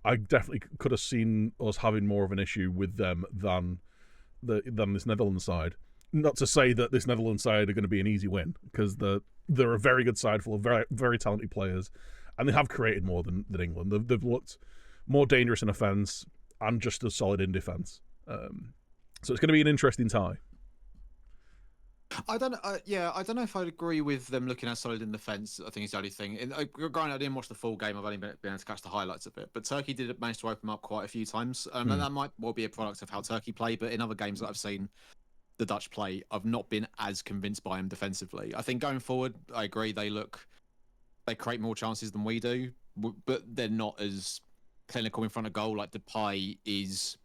I definitely could have seen us having more of an issue with them than this Netherlands side. Not to say that this Netherlands side are going to be an easy win, because they're a very good side full of very, very talented players, and they have created more than England. They've looked more dangerous in offence and just as solid in defence. So it's going to be an interesting tie. I don't know if I'd agree with them looking as solid in defence. I think it's the only thing. Granted, I didn't watch the full game. I've only been able to catch the highlights of it. But Turkey did manage to open up quite a few times. And that might well be a product of how Turkey play. But in other games that I've seen the Dutch play, I've not been as convinced by them defensively. I think going forward, I agree. They create more chances than we do, but they're not as clinical in front of goal. Like Depay is.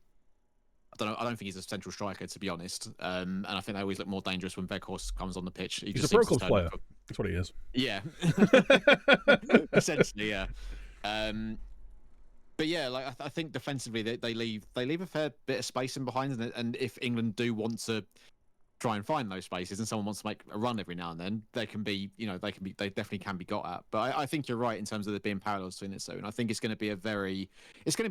I don't think he's a central striker, to be honest. And I think they always look more dangerous when Weghorst comes on the pitch. He's a Pro Clubs player. That's what he is. Yeah. Essentially, yeah. But yeah, like I think defensively they leave a fair bit of space in behind, and if England do want to try and find those spaces, and someone wants to make a run every now and then, they definitely can be got at. But I think you're right in terms of there being parallels between it. So, and I think it's going to be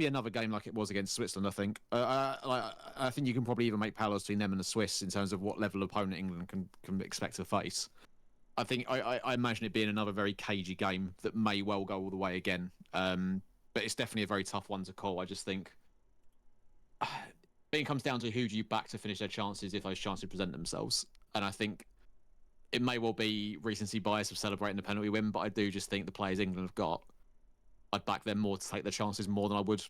another game like it was against Switzerland. I think, I think you can probably even make parallels between them and the Swiss in terms of what level of opponent England can expect to face. I think I imagine it being another very cagey game that may well go all the way again. But it's definitely a very tough one to call. I just think. It comes down to who do you back to finish their chances if those chances present themselves. And I think it may well be recency bias of celebrating the penalty win, but I do just think the players England have got, I'd back them more to take their chances more than I would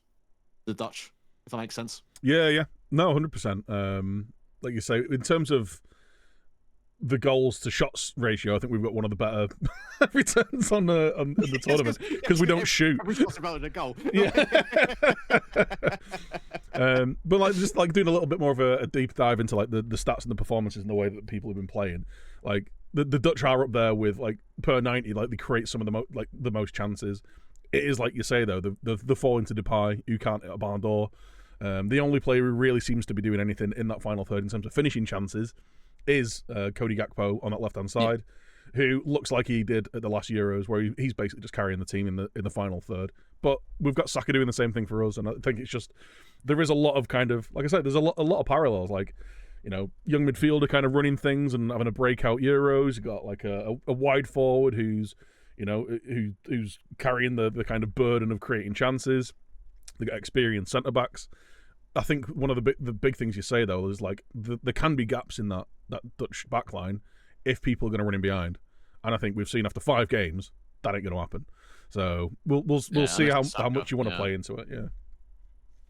the Dutch, if that makes sense. Yeah. No, 100%. Like you say, in terms of the goals to shots ratio, I think we've got one of the better returns on the tournament because we don't shoot. Every shot's about a goal. Yeah. But just doing a little bit more of a deep dive into like the stats and the performances and the way that people have been playing. Like the Dutch are up there with like per 90, like they create some of the most chances. It is like you say though, the fall into Depay, who can't hit a barn door. The only player who really seems to be doing anything in that final third in terms of finishing chances is Cody Gakpo on that left-hand side, who looks like he did at the last Euros, where he's basically just carrying the team in the final third. But we've got Saka doing the same thing for us, and I think it's just there is a lot of kind of, like I said, there's a lot of parallels. Like, young midfielder kind of running things and having a breakout Euros. You got like a wide forward who's who's carrying the kind of burden of creating chances. They got experienced centre backs. I think one of the big things you say though is like there can be gaps in that Dutch backline if people are going to run in behind, and I think we've seen after 5 games that ain't going to happen. So we'll see how much you want to play into it.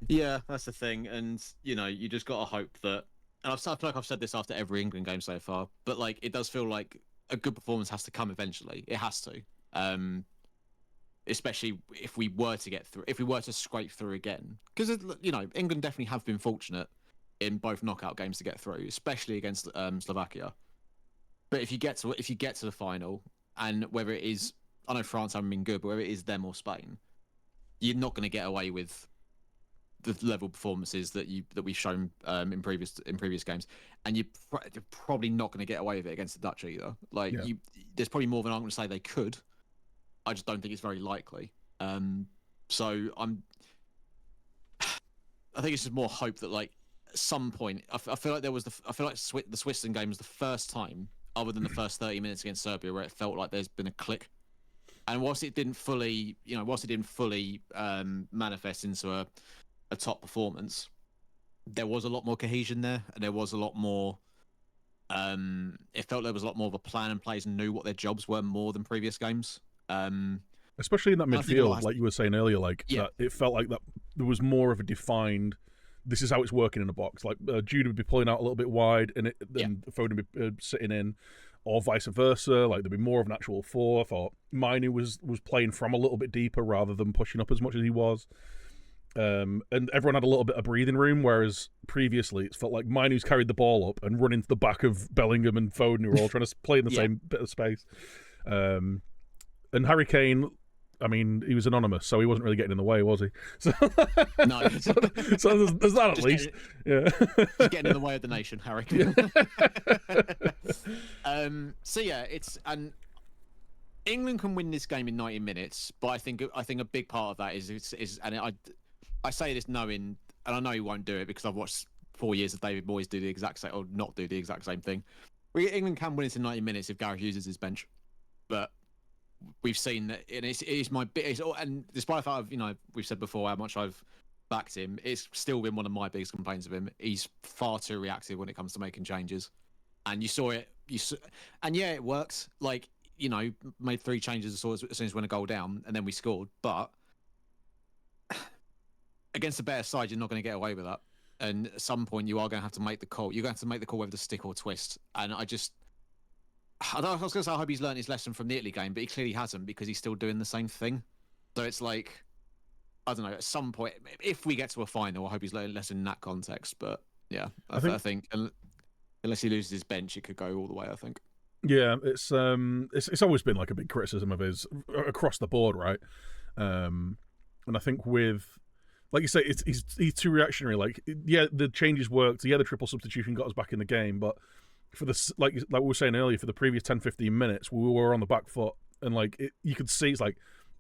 Yeah, that's the thing, and you just got to hope that. And I feel like I've said this after every England game so far, but like it does feel like a good performance has to come eventually. It has to. Especially if we were to get through, if we were to scrape through again, because England definitely have been fortunate in both knockout games to get through, especially against Slovakia. But if you get to the final, and whether it is, I know France haven't been good, but whether it is them or Spain, you're not going to get away with the level performances that we've shown in previous games, and you're probably not going to get away with it against the Dutch either. Like there's probably more than I'm going to say they could. I just don't think it's very likely. So I think it's just more hope that like at some point, I feel like the Switzerland game was the first time, other than the first 30 minutes against Serbia, where it felt like there's been a click. And whilst it didn't fully manifest into a top performance, there was a lot more cohesion there, and there was a lot more. It felt there was a lot more of a plan, and players knew what their jobs were more than previous games. Especially in that midfield, like you were saying earlier, that it felt like that there was more of a defined. This is how it's working in a box. Like Jude would be pulling out a little bit wide, and then Foden would be sitting in, or vice versa. Like there'd be more of an actual fourth, or Mainu was playing from a little bit deeper rather than pushing up as much as he was. And everyone had a little bit of breathing room, whereas previously it felt like Mainu's carried the ball up and run into the back of Bellingham and Foden, who were all trying to play in the same bit of space. And Harry Kane, I mean, he was anonymous, so he wasn't really getting in the way, was he? So, no. so there's that at least. Just getting in the way of the nation, Harry. And England can win this game in 90 minutes, but I think a big part of that is I say this knowing, and I know he won't do it because I've watched 4 years of David Moyes do the exact same, or not do the exact same thing. England can win it in 90 minutes if Gareth uses his bench, but we've seen that, and and despite the fact we've said before how much I've backed him, it's still been one of my biggest complaints of him. He's far too reactive when it comes to making changes, and you saw it. And it works. Like made 3 changes as soon as we went a goal down, and then we scored. But against a better side, you're not going to get away with that. And at some point, you are going to have to make the call. You're going to have to make the call whether to stick or twist. And I was going to say I hope he's learned his lesson from the Italy game, but he clearly hasn't, because he's still doing the same thing. So it's like, I don't know, at some point, if we get to a final, I hope he's learned a lesson in that context. But yeah, I think unless he loses his bench, it could go all the way, I think. Yeah, it's always been like a big criticism of his across the board, right? And I think with, like you say, he's too reactionary. Like, the changes worked. The triple substitution got us back in the game, but for the like we were saying earlier, for the previous 10-15 minutes, we were on the back foot, and you could see it's like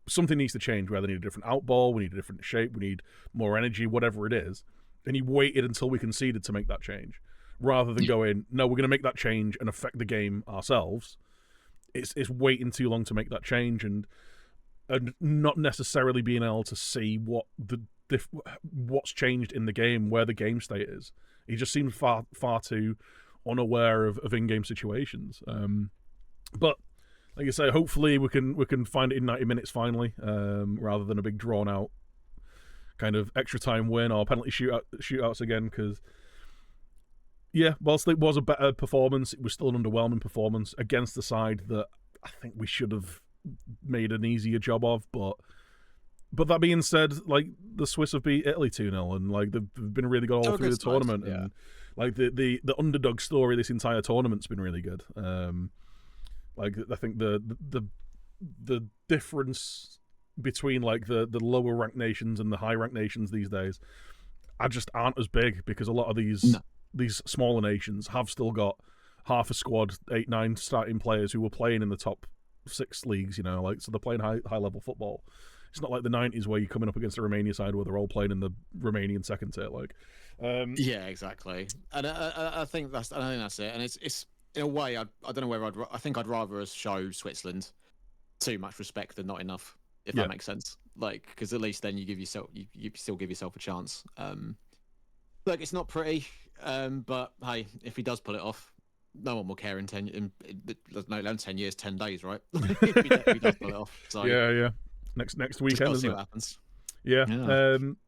something needs to change. Whether they need a different out ball, we need a different shape, we need more energy, whatever it is. And he waited until we conceded to make that change, rather than going, no, we're going to make that change and affect the game ourselves. It's waiting too long to make that change, and not necessarily being able to see what's changed in the game, where the game state is. He just seems far too unaware of in-game situations. But like I say, hopefully we can find it in 90 minutes finally, rather than a big drawn out kind of extra time win or penalty shootouts again. Because whilst it was a better performance, it was still an underwhelming performance against the side that I think we should have made an easier job of. But that being said, the Swiss have beat Italy 2-0, and they've been really good all through the tournament. Yeah. And the underdog story this entire tournament's been really good. I think the difference between the lower ranked nations and the high ranked nations these days just aren't as big, because a lot of these smaller nations have still got half a squad, 8-9 starting players who were playing in the top 6 leagues. Like, so they're playing high level football. It's not like the 90s where you're coming up against a Romania side where they're all playing in the Romanian second tier. Like, yeah, exactly. And I think that's it. And it's in a way, I don't know whether I think I'd rather us show Switzerland too much respect than not enough, if that makes sense. Like, because at least then you still give yourself a chance. Look, it's not pretty, but hey, if he does pull it off, no one will care in 10 years, 10 days, right? if he does pull it off. So yeah. Next weekend, see isn't what it? happens. Yeah.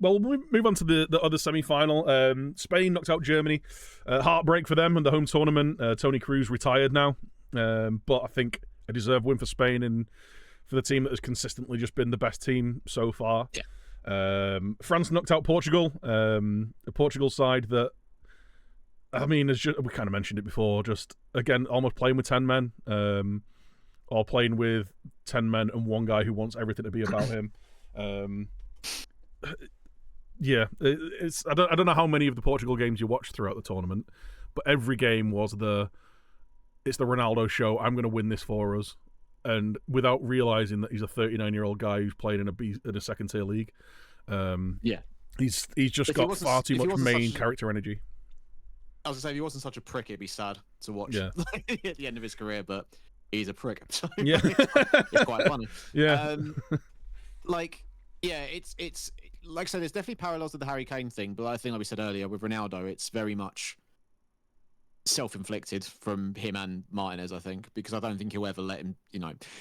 Well, we'll move on to the other semi-final. Spain knocked out Germany. Heartbreak for them in the home tournament. Toni Kroos retired now, but I think a deserved win for Spain and for the team that has consistently just been the best team so far. Yeah. France knocked out Portugal. The Portugal side that, I mean, we kind of mentioned it before, just, again, almost playing with 10 men, or playing with 10 men and one guy who wants everything to be about him. It's I don't know how many of the Portugal games you watched throughout the tournament, but every game was it's the Ronaldo show. I'm going to win this for us, and without realizing that he's a 39-year-old guy who's playing in a second tier league. He's just got far too much main character energy. I was gonna say, if he wasn't such a prick, it'd be sad to watch at the end of his career, but he's a prick. So it's quite funny. Yeah. It's like I said, there's definitely parallels to the Harry Kane thing, but I think, like we said earlier, with Ronaldo, it's very much self-inflicted from him and Martinez, I think, because I don't think he'll ever let him,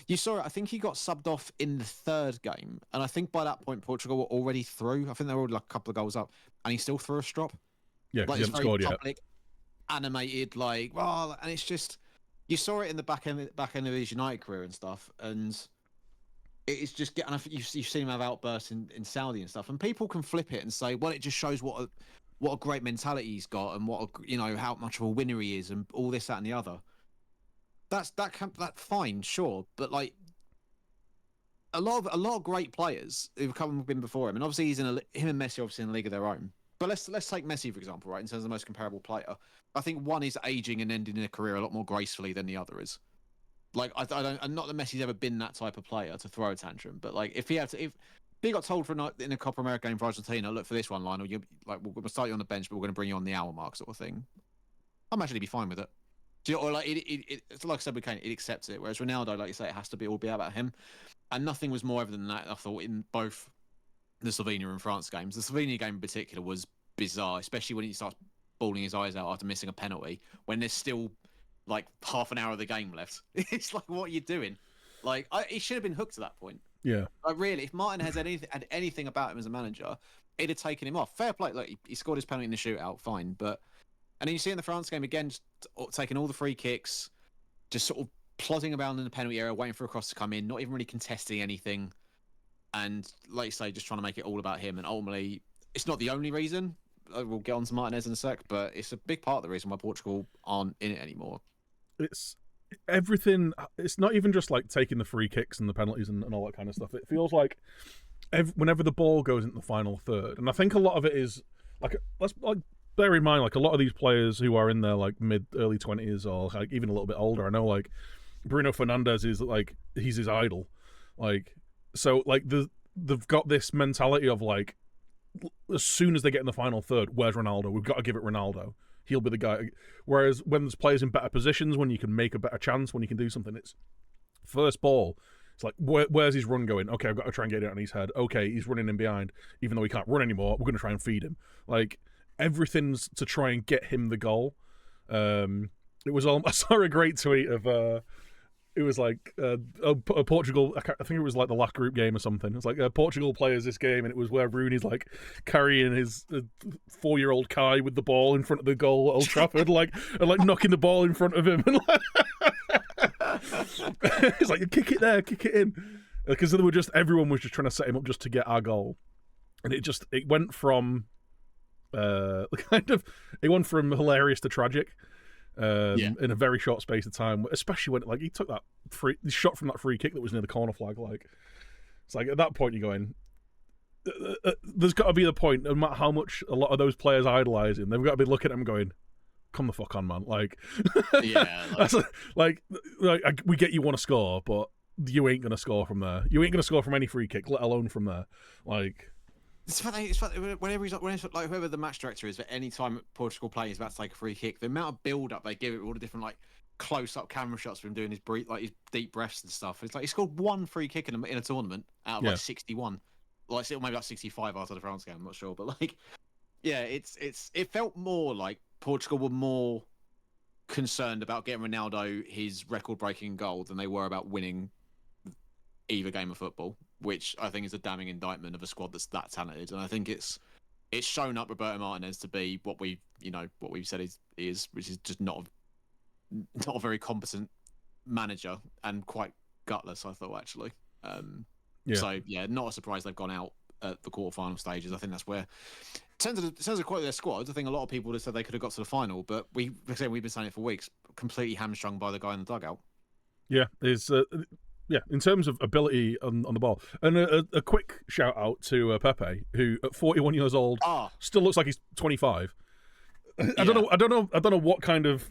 you saw it, I think he got subbed off in the third game, and I think by that point Portugal were already through. I think they were already like a couple of goals up, and he still threw a strop. Yeah, like, he hasn't scored yet. Animated, and it's just, you saw it in the back end of his United career and stuff, and it's just you've seen him have outbursts in Saudi and stuff, and people can flip it and say, well, it just shows what a great mentality he's got, and how much of a winner he is, and all this, that, and the other. That's fine, sure, but like a lot of great players who've been before him, and obviously him and Messi obviously in a league of their own. But let's take Messi for example, right? In terms of the most comparable player, I think one is aging and ending their career a lot more gracefully than the other is. Like, I don't, and not that Messi's ever been that type of player to throw a tantrum, but like if he got told in a Copa America game for Argentina, look for this one line, or we're going to start you on the bench, but we're going to bring you on the hour mark, sort of thing, I'm actually be fine with it. Or like it's like I said, it accepts it. Whereas Ronaldo, like you say, it has to all be about him, and nothing was more evident than that. I thought in both the Slovenia and France games. The Slovenia game in particular was bizarre, especially when he starts bawling his eyes out after missing a penalty, when there's still like half an hour of the game left. It's like, what are you doing? Like, he should have been hooked to that point. Yeah. Like, really, if Martin had anything about him as a manager, it'd have taken him off. Fair play. Look, he scored his penalty in the shootout, fine. And then you see in the France game again, just taking all the free kicks, just sort of plodding around in the penalty area, waiting for a cross to come in, not even really contesting anything. And like you say, just trying to make it all about him. And ultimately, it's not the only reason. We'll get on to Martinez in a sec, but it's a big part of the reason why Portugal aren't in it anymore. It's everything. It's not even just like taking the free kicks and the penalties and all that kind of stuff. It feels like whenever the ball goes into the final third, and I think a lot of it is like, let's bear in mind, like a lot of these players who are in their like early 20s or like even a little bit older. I know like Bruno Fernandes is like, he's his idol, like, so like they've got this mentality of like, as soon as they get in the final third, where's Ronaldo? We've got to give it Ronaldo. He'll be the guy. Whereas when there's players in better positions, when you can make a better chance, when you can do something, it's first ball. It's like, where's his run going? Okay, I've got to try and get it on his head. Okay, he's running in behind. Even though he can't run anymore, we're going to try and feed him. Like, everything's to try and get him the goal. It was all, I saw a great tweet of it was like Portugal. I think it was like the last group game or something. It's like Portugal players this game, and it was where Rooney's like carrying his 4-year-old Kai with the ball in front of the goal at Old Trafford, and knocking the ball in front of him. And it's like, kick it there, kick it in, because everyone was just trying to set him up just to get our goal, and it went from hilarious to tragic. In a very short space of time, especially when he took that shot from that free kick that was near the corner flag. Like, it's like at that point you're going, there's got to be the point, no matter how much a lot of those players idolise him, they've got to be looking at him going, come the fuck on, man. Like, Yeah, we get you want to score, but you ain't gonna score from there. You ain't gonna score from any free kick, let alone from there. Like, it's funny. Whenever like whoever the match director is, for any time Portugal play is about to take a free kick, the amount of build up they give it, all the different like close-up camera shots of him doing his his deep breaths and stuff. It's like he scored one free kick in a tournament out of like 61, like maybe like 65 after the France game. I'm not sure, but like, yeah, it felt more like Portugal were more concerned about getting Ronaldo his record-breaking goal than they were about winning either game of football, which I think is a damning indictment of a squad that's that talented. And I think it's shown up Roberto Martinez to be what we've said is, which is just not a very competent manager and quite gutless, I thought, actually. So yeah, not a surprise they've gone out at the quarterfinal stages. I think that's where, in terms of the quality of their squad, I think a lot of people would have said they could have got to the final, but we've been saying it for weeks, completely hamstrung by the guy in the dugout. Yeah, in terms of ability on the ball. And a quick shout out to Pepe, who at 41 years old still looks like he's 25. I don't know what kind of,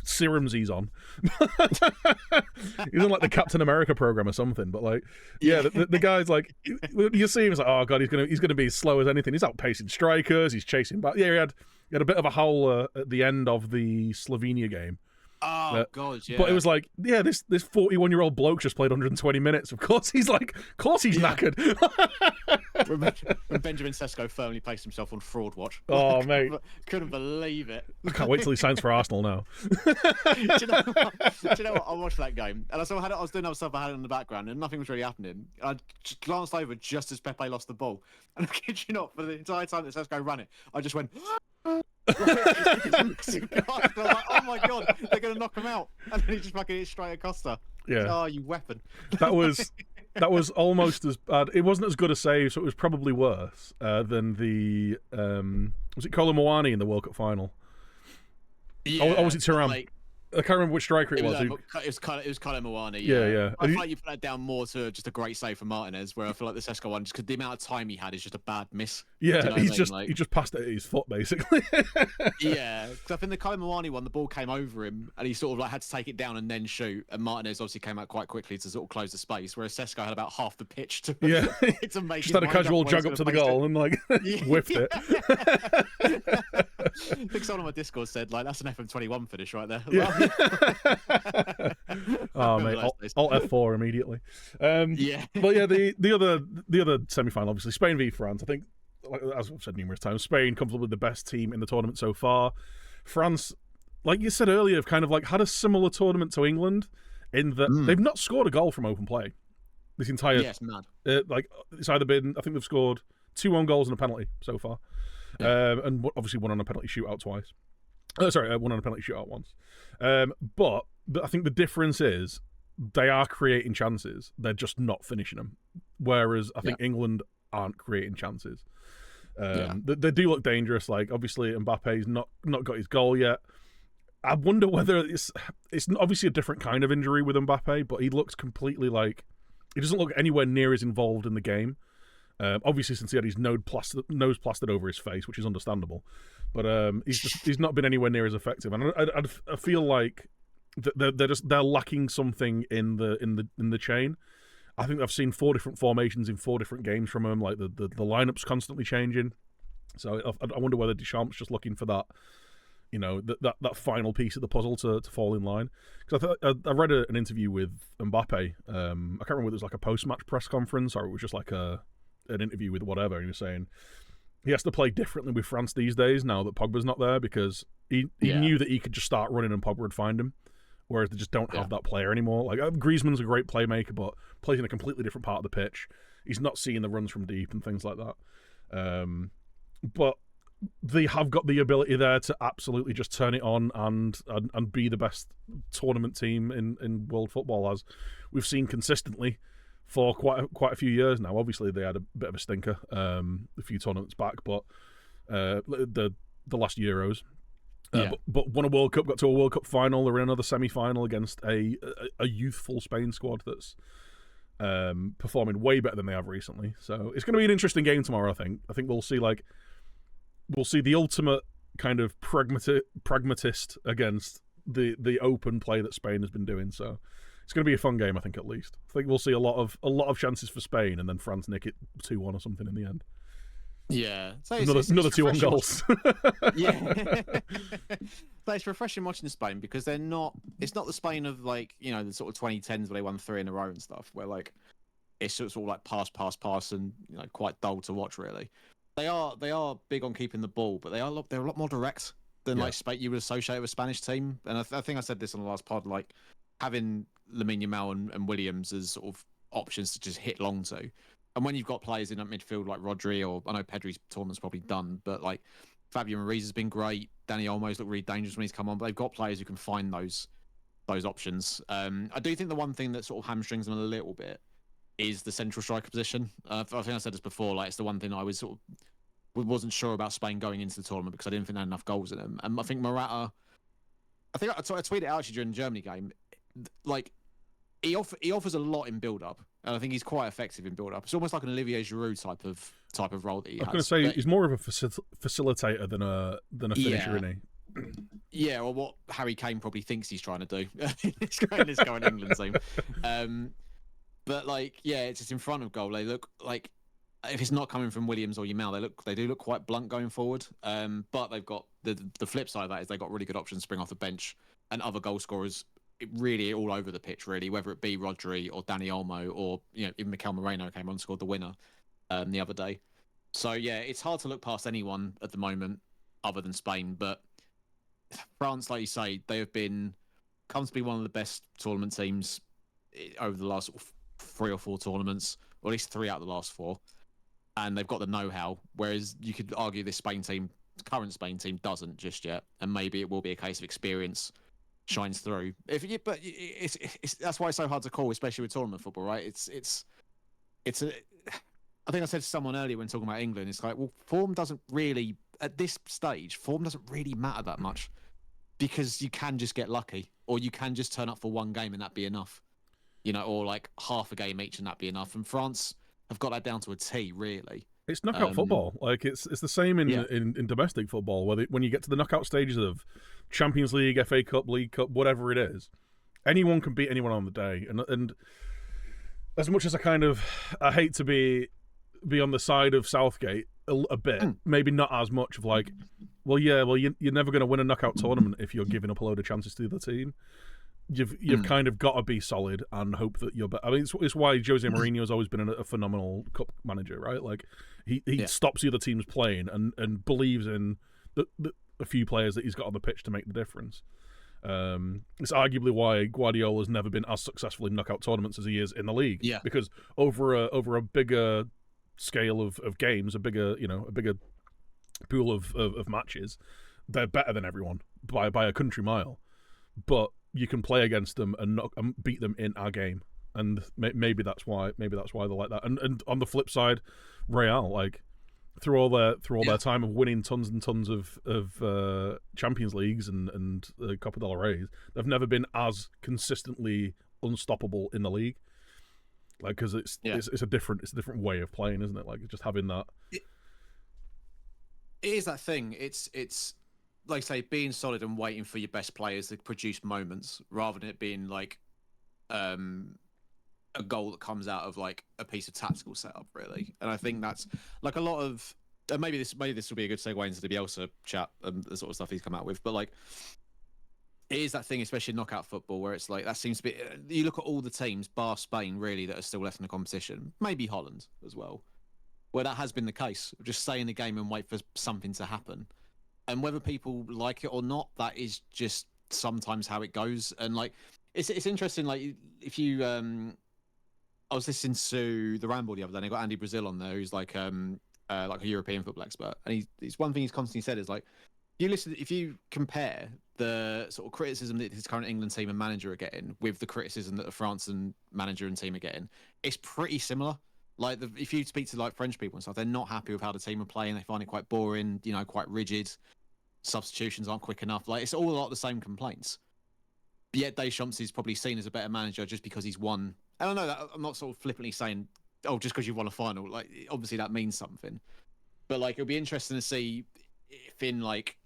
serums he's on. He's on like the Captain America program or something, but like, the guy's like, you see him, it's like, oh god, he's gonna be as slow as anything. He's outpacing strikers, he's chasing back. Yeah, he had a bit of a howler at the end of the Slovenia game. Oh god, yeah. But it was like, this 41-year-old bloke just played 120 minutes. Of course he's knackered. When Benjamin Sesko firmly placed himself on fraud watch. Oh mate, couldn't believe it. I can't wait till he signs for Arsenal now. Do you know what? I watched that game, and I was doing other stuff I had in the background, and nothing was really happening. I just glanced over just as Pepe lost the ball, and I kid you not, for the entire time that Sesko ran it, I just went. I was like, oh my god, they're gonna knock him out, and then he just fucking hit straight at Costa. Yeah. Oh, you weapon. That was almost as bad. It wasn't as good a save, so it was probably worse than the was it Kolo Muani in the World Cup final? Yeah, or was it Thuram? Like, I can't remember which striker it was. It was Kolo Muani. Yeah. I feel like you put that down more to just a great save for Martinez, where I feel like the Sesko one, just because the amount of time he had is just a bad miss. Yeah, he just passed it at his foot basically. Yeah, because I think the Kolo Muani one, the ball came over him, and he sort of like had to take it down and then shoot. And Martinez obviously came out quite quickly to sort of close the space, whereas Sesko had about half the pitch to to make. Just had a casual jog up to the goal and like whiffed it. I think someone on my Discord said like that's an FM21 finish right there. Yeah. Oh mate, Alt F4 immediately. But yeah, the other semi-final, obviously Spain v France. I think, as I've said numerous times, Spain comfortably the best team in the tournament so far. France, like you said earlier, have kind of like had a similar tournament to England in that they've not scored a goal from open play this entire. Yes, mad. It's either been, I think they've scored 2 own goals and a penalty so far, and obviously one on a penalty shootout twice. One on a penalty shootout once. But I think the difference is they are creating chances. They're just not finishing them. Whereas I think England aren't creating chances. They do look dangerous. Like, obviously, Mbappe's not got his goal yet. I wonder whether it's obviously a different kind of injury with Mbappe, but he looks completely like... He doesn't look anywhere near as involved in the game. Obviously, since he had his nose plastered over his face, which is understandable. But he's not been anywhere near as effective, and I feel like they're lacking something in the chain. I think I've seen 4 different formations in 4 different games from him. Like the lineup's constantly changing, so I wonder whether Deschamps just looking for that, that final piece of the puzzle to fall in line. Because I read an interview with Mbappe. I can't remember whether it was like a post-match press conference or it was just like an interview with whatever, and he was saying he has to play differently with France these days now that Pogba's not there, because he knew that he could just start running and Pogba would find him, whereas they just don't have that player anymore. Like, Griezmann's a great playmaker, but plays in a completely different part of the pitch. He's not seeing the runs from deep and things like that. But they have got the ability there to absolutely just turn it on and be the best tournament team in world football, as we've seen consistently for quite a few years now. Obviously, they had a bit of a stinker a few tournaments back, but the last Euros. But won a World Cup, got to a World Cup final. They're in another semi-final against a youthful Spain squad that's performing way better than they have recently. So it's going to be an interesting game tomorrow. I think we'll see the ultimate kind of pragmatist against the open play that Spain has been doing. So it's going to be a fun game, I think. At least I think we'll see a lot of chances for Spain, and then France nick it 2-1 or something in the end. Yeah, so Another 2-1 goals. Yeah, but it's refreshing watching Spain because they're not. It's not the Spain of like the sort of 2010s where they won 3 in a row and stuff. Where like it's sort of like pass, and quite dull to watch. Really, they are big on keeping the ball, but they're a lot more direct than like Spain you would associate with a Spanish team. And I think I said this on the last pod, like having Lamine Yamal and Williams as sort of options to just hit long to. And when you've got players in that midfield like Rodri, or I know Pedri's tournament's probably done, but like Fabio Ruiz has been great. Dani Olmo's looked really dangerous when he's come on, but they've got players who can find those options. I do think the one thing that sort of hamstrings them a little bit is the central striker position. I think I said this before. Like it's the one thing I was wasn't sure about Spain going into the tournament because I didn't think they had enough goals in them. And I think Morata. I think I tweeted out actually during the Germany game. Like he offers a lot in build up, and I think he's quite effective in build up. It's almost like an Olivier Giroud type of role that he has. I was going to say he's more of a facilitator than a finisher, isn't he? Yeah, or what Harry Kane probably thinks he's trying to do in this current England team. But like, yeah, it's just in front of goal. They look like if it's not coming from Williams or Yamal, they do look quite blunt going forward. But they've got the flip side of that is they've got really good options to bring off the bench and other goal scorers. Really all over the pitch, really, whether it be Rodri or Dani Olmo or even Mikel Moreno came on and scored the winner the other day. So yeah, it's hard to look past anyone at the moment other than Spain. But France, like you say, they have been comfortably one of the best tournament teams over the last 3 or 4 tournaments, or at least 3 out of the last 4, and they've got the know-how. Whereas you could argue this current Spain team, doesn't just yet, and maybe it will be a case of experience shines through. But it's that's why it's so hard to call, especially with tournament football, right? I think I said to someone earlier when talking about England, it's like, well, form doesn't really at this stage doesn't really matter that much because you can just get lucky, or you can just turn up for one game and that be enough, or like half a game each and that be enough. And France have got that down to a T, really. It's knockout football. Like it's the same in domestic football, when you get to the knockout stages of Champions League, FA Cup, League Cup, whatever it is, anyone can beat anyone on the day. And as much as I hate to be on the side of Southgate a bit, maybe not as much of like, you're never going to win a knockout tournament if you're giving up a load of chances to the other team. You've kind of got to be solid and hope that you're better. I mean, it's why Jose Mourinho has always been a phenomenal cup manager, right? Like he stops the other teams playing and believes in a few players that he's got on the pitch to make the difference. It's arguably why Guardiola's never been as successful in knockout tournaments as he is in the league. Yeah, because over a bigger scale of games, a bigger pool of matches, they're better than everyone by a country mile. But you can play against them and beat them in our game, and maybe that's why they're like that. And on the flip side, Real, like through all their time of winning tons and tons of Champions Leagues and Copa del Rey, they've never been as consistently unstoppable in the league. Like because it's a different way of playing, isn't it? Like just having that. It is that thing. It's like I say, being solid and waiting for your best players to produce moments, rather than it being like a goal that comes out of like a piece of tactical setup, really. And I think that's like a lot of maybe this will be a good segue into the Bielsa chat and the sort of stuff he's come out with. But like, it is that thing, especially in knockout football, where it's like that seems to be. You look at all the teams, bar Spain, really, that are still left in the competition. Maybe Holland as well, where that has been the case. Just stay in the game and wait for something to happen. And whether people like it or not, that is just sometimes how it goes. And like, it's interesting. Like, if you, I was listening to the Ramble the other day. And they got Andy Brazil on there, who's like a European football expert. And he's one thing he's constantly said is like, if you compare the sort of criticism that his current England team and manager are getting with the criticism that the France and manager and team are getting, it's pretty similar. Like if you speak to like French people and stuff, they're not happy with how the team are playing. They find it quite boring, quite rigid. Substitutions aren't quick enough. Like it's all a lot of the same complaints. But yet Deschamps is probably seen as a better manager just because he's won. I don't know that I'm not sort of flippantly saying, oh, just because you've won a final. Like obviously that means something. But like it'll be interesting to see if in like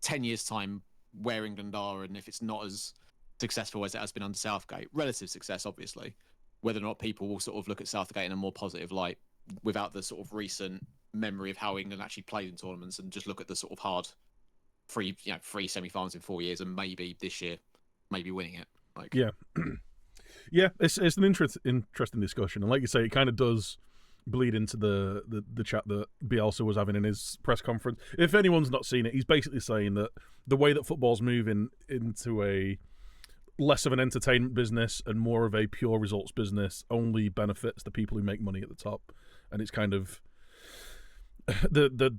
10 years' time where England are, and if it's not as successful as it has been under Southgate, relative success, obviously, whether or not people will sort of look at Southgate in a more positive light without the sort of recent memory of how England actually played in tournaments and just look at the sort of hard three semi-finals in 4 years and maybe this year, maybe winning it. Like, yeah. Yeah, it's an interesting discussion. And like you say, it kind of does bleed into the chat that Bielsa was having in his press conference. If anyone's not seen it, he's basically saying that the way that football's moving into a less of an entertainment business and more of a pure results business only benefits the people who make money at the top. And it's kind of the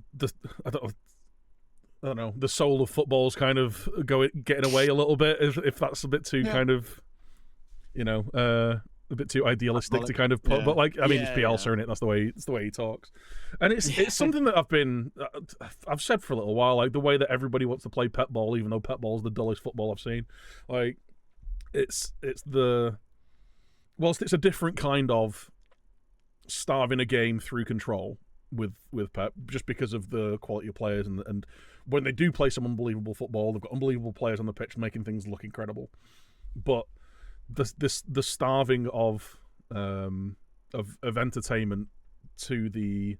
I don't know, the soul of football's kind of getting away a little bit, if that's a bit too kind of, a bit too idealistic to kind of put. But like, I mean, it's Bielsa in it. That's the way he talks, and it's something that I've said for a little while. Like the way that everybody wants to play pet ball, even though pet ball is the dullest football I've seen. Like it's a different kind of starving a game through control with Pep, just because of the quality of players and when they do play some unbelievable football, they've got unbelievable players on the pitch making things look incredible. But the starving of entertainment to the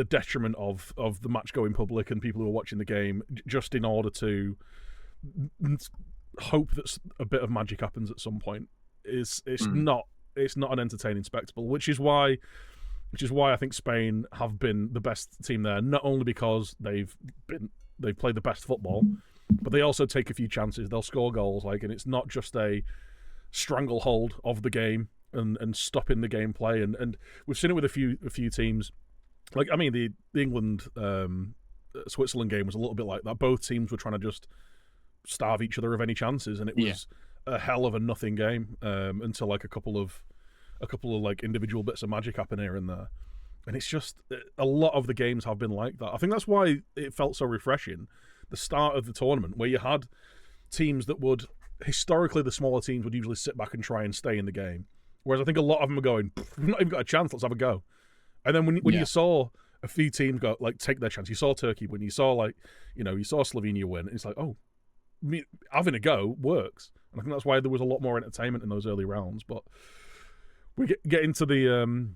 detriment of the match going public and people who are watching the game, just in order to hope that a bit of magic happens at some point, it's not an entertaining spectacle, which is why I think Spain have been the best team there, not only because they've played the best football, but they also take a few chances. They'll score goals, and it's not just a stranglehold of the game and stopping the gameplay. And we've seen it with a few teams. Like, I mean, the England Switzerland game was a little bit like that. Both teams were trying to just starve each other of any chances, and it was a hell of a nothing game until like a couple of like individual bits of magic happen here and there. And it's just, a lot of the games have been like that. I think that's why it felt so refreshing, the start of the tournament, where you had teams that would, historically the smaller teams would usually sit back and try and stay in the game. Whereas I think a lot of them are going, we've not even got a chance, let's have a go. And then when you saw a few teams go, like, take their chance, you saw Turkey win, you saw Slovenia win, it's like, oh, having a go works. And I think that's why there was a lot more entertainment in those early rounds. But we get into the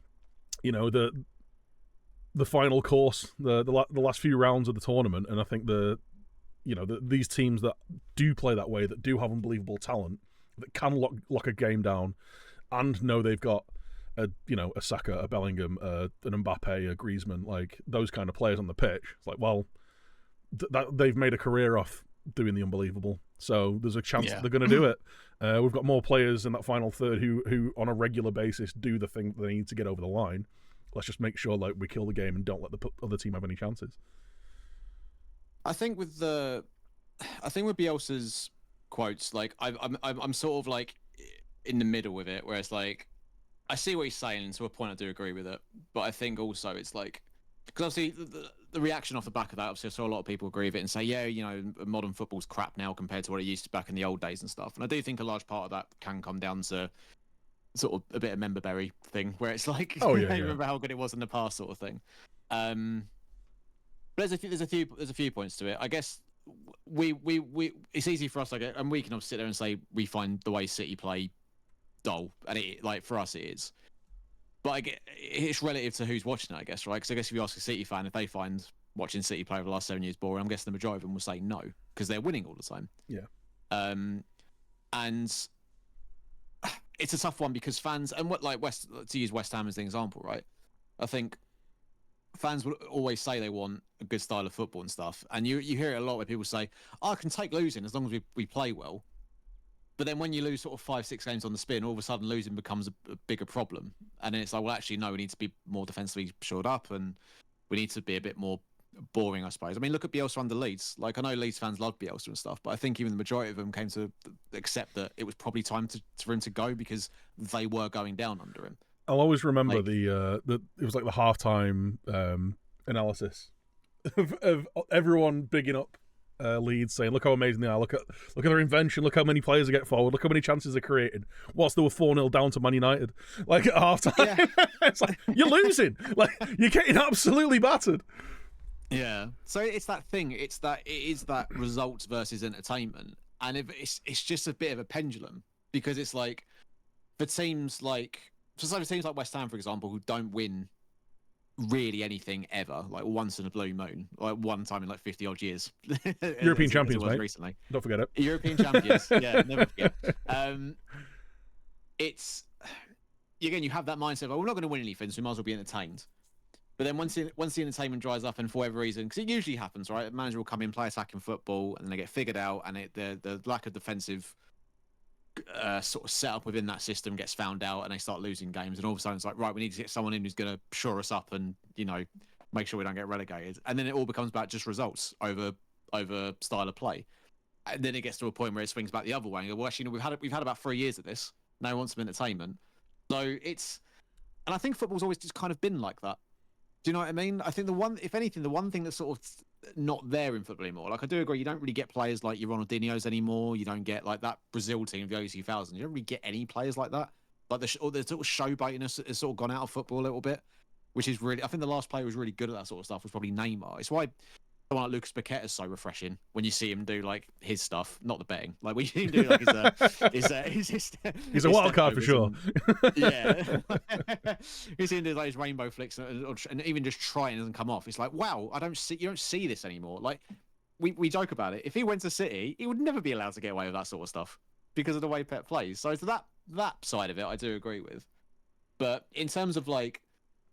final course, the last few rounds of the tournament, and I think these teams that do play that way, that do have unbelievable talent, that can lock a game down, and know they've got a Saka, a Bellingham, an Mbappe, a Griezmann, like those kind of players on the pitch. It's like, well, they've made a career off doing the unbelievable, so there's a chance they're going to do it. We've got more players in that final third who on a regular basis do the thing that they need to get over the line. Let's just make sure we kill the game and don't let the other team have any chances. I think with Bielsa's quotes, like I'm sort of like in the middle with it, where it's like I see what he's saying, and to a point I do agree with it, but I think also it's like, because obviously the reaction off the back of that, obviously I saw a lot of people agree with it and say, modern football's crap now compared to what it used to back in the old days and stuff. And I do think a large part of that can come down to sort of a bit of memberberry thing, where it's like, remember how good it was in the past, sort of thing. But there's a few points to it. I guess we it's easy for us, and we can obviously sit there and say we find the way City play dull, and for us it is. But it's relative to who's watching it, I guess, right? Because I guess if you ask a City fan if they find watching City play over the last 7 years boring, I'm guessing the majority of them will say no, because they're winning all the time. Yeah. And it's a tough one, because fans, and to use West Ham as an example, right? I think fans will always say they want a good style of football and stuff, and you hear it a lot where people say, I can take losing as long as we play well. But then when you lose sort of 5-6 games on the spin, all of a sudden losing becomes a bigger problem. And then it's like, well, actually, no, we need to be more defensively shored up, and we need to be a bit more boring, I suppose. I mean, look at Bielsa under Leeds. Like, I know Leeds fans love Bielsa and stuff, but I think even the majority of them came to accept that it was probably time for him to go, because they were going down under him. I'll always remember it was like the halftime analysis of everyone bigging up Leeds, saying, look how amazing they are, look at their invention, look how many players they get forward, look how many chances they're creating, whilst they were 4-0 down to Man United, like at half time. It's like, you're losing, like you're getting absolutely battered. Yeah. So it's that thing. It is that results versus entertainment, and if it's just a bit of a pendulum because it's like for teams like for teams like West Ham, for example, who don't win really anything ever, like once in a blue moon, like one time in like 50 odd years, European as it champions, was mate. recently. Don't forget it. European champions, yeah, never forget. It's again, you have that mindset of, oh, we're not going to win anything, so we might as well be entertained. But then once the entertainment dries up, and for whatever reason, because it usually happens, right? The manager will come in, play attacking football, and then they get figured out, and the lack of defensive sort of setup within that system gets found out, and they start losing games. And all of a sudden, it's like, right, we need to get someone in who's going to shore us up and make sure we don't get relegated. And then it all becomes about just results over style of play. And then it gets to a point where it swings back the other way. And you go, well, actually, we've had about 3 years of this. Now we want some entertainment. So and I think football's always just kind of been like that. Do you know what I mean? I think if anything, the one thing that's sort of not there in football anymore, like I do agree, you don't really get players like your Ronaldinho's anymore. You don't get like that Brazil team of the early 2000s. You don't really get any players like that. Like the sort of showboatiness has sort of gone out of football a little bit, which is really, I think the last player who was really good at that sort of stuff was probably Neymar. It's why someone like Lucas Paqueta is so refreshing when you see him do like his stuff, not the betting. Like when you see him do like he's a wild card for sure. Yeah, you see him do like his rainbow flicks and even just try and doesn't come off. It's like, wow, you don't see this anymore. Like we joke about it. If he went to City, he would never be allowed to get away with that sort of stuff because of the way Pep plays. So to that side of it, I do agree with. But in terms of like,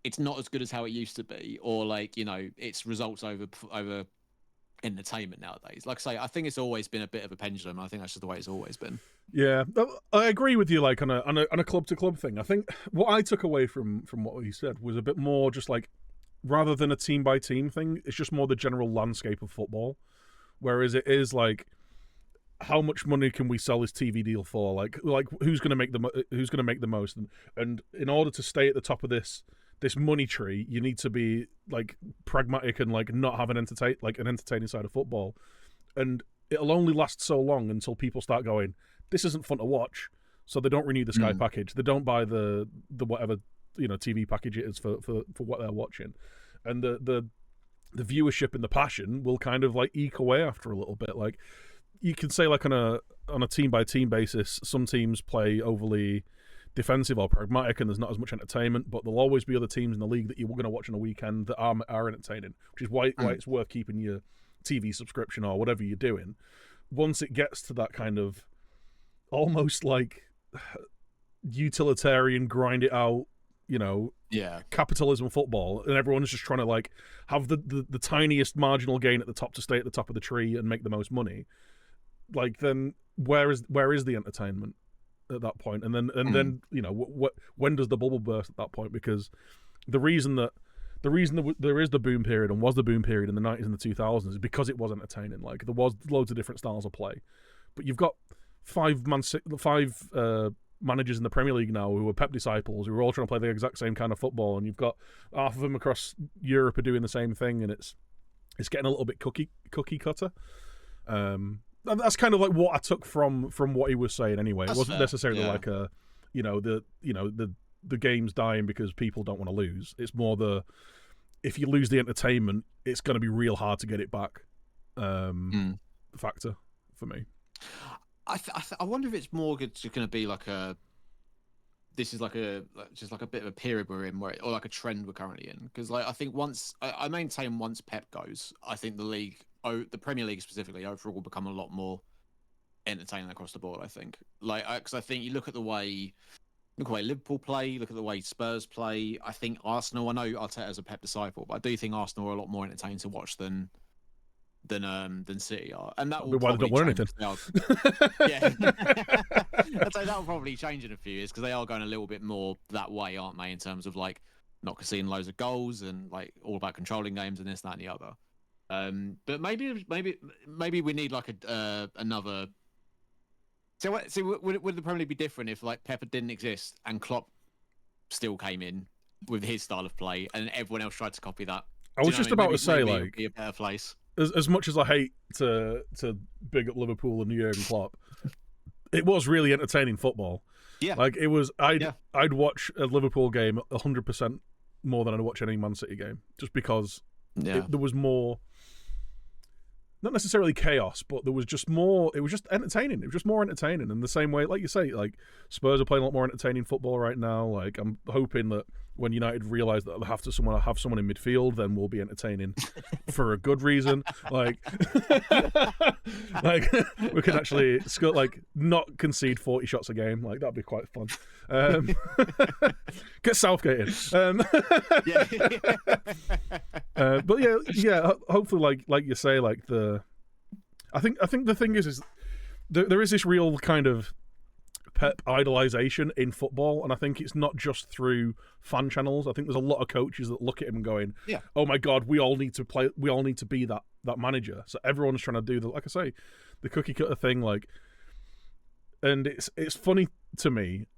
it's not as good as how it used to be, or like it's results over entertainment nowadays. Like I say, I think it's always been a bit of a pendulum. I think that's just the way it's always been. Yeah, I agree with you. Like on a club to club thing, I think what I took away from what he said was a bit more just like, rather than a team by team thing, it's just more the general landscape of football. Whereas it is like, how much money can we sell this TV deal for? Like who's going to make the most? And in order to stay at the top of this money tree, you need to be like pragmatic and like not have an entertaining side of football. And it'll only last so long until people start going, this isn't fun to watch. So they don't renew the Sky package. They don't buy the whatever TV package it is for what they're watching. And the viewership and the passion will kind of like eke away after a little bit. Like you can say like on a team by team basis, some teams play overly defensive or pragmatic and there's not as much entertainment, but there'll always be other teams in the league that you're going to watch on a weekend that are entertaining, which is why it's worth keeping your TV subscription or whatever you're doing. Once it gets to that kind of almost like utilitarian, grind it out, capitalism football, and everyone's just trying to like have the tiniest marginal gain at the top to stay at the top of the tree and make the most money, like then where is the entertainment at that point? And then when does the bubble burst at that point? Because the reason there is the boom period and was the boom period in the 90s and the 2000s is because it was entertaining. Like there was loads of different styles of play, but you've got five managers in the Premier League now who are Pep disciples who are all trying to play the exact same kind of football, and you've got half of them across Europe are doing the same thing, and it's getting a little bit cookie cutter. That's kind of like what I took from what he was saying. Anyway, it wasn't necessarily like a, the game's dying because people don't want to lose. It's more if you lose the entertainment, it's going to be real hard to get it back. Factor for me. I wonder if it's more just going to be like this is like just like a bit of a period we're in, or like a trend we're currently in. Because like I think I maintain once Pep goes, I think the Premier League specifically overall will become a lot more entertaining across the board. I think because I think you look at the way Liverpool play, look at the way Spurs play. I think Arsenal. I know Arteta's a Pep disciple, but I do think Arsenal are a lot more entertaining to watch than City are, and that will why they don't win anything. Yeah, I'd say that will probably change in a few years because they are going a little bit more that way, aren't they? In terms of like not conceding loads of goals and like all about controlling games and this, that, and the other. But maybe we need like another. So would the Premier League be different if like Pep didn't exist and Klopp still came in with his style of play and everyone else tried to copy that? I was just about to say like it'd be a better place. As much as I hate to big up Liverpool and Jurgen Klopp, it was really entertaining football. Yeah, like it was. I'd watch a Liverpool game 100% more than I'd watch any Man City game, just because Yeah. There was more, not necessarily chaos, but there was just more. It was just entertaining. It was just more entertaining. And the same way, like you say, like Spurs are playing a lot more entertaining football right now. Like I'm hoping that when United realise that they have to have someone in midfield, then we'll be entertaining for a good reason. Like, like we can actually like not concede 40 shots a game. Like that'd be quite fun. Get Southgate in. But yeah. Hopefully, like you say, like I think the thing is there is this real kind of Pep idolization in football, and I think it's not just through fan channels. I think there's a lot of coaches that look at him and going, "Oh my God, we all need to play. We all need to be that manager." So everyone's trying to do like I say, the cookie cutter thing. Like, and it's funny to me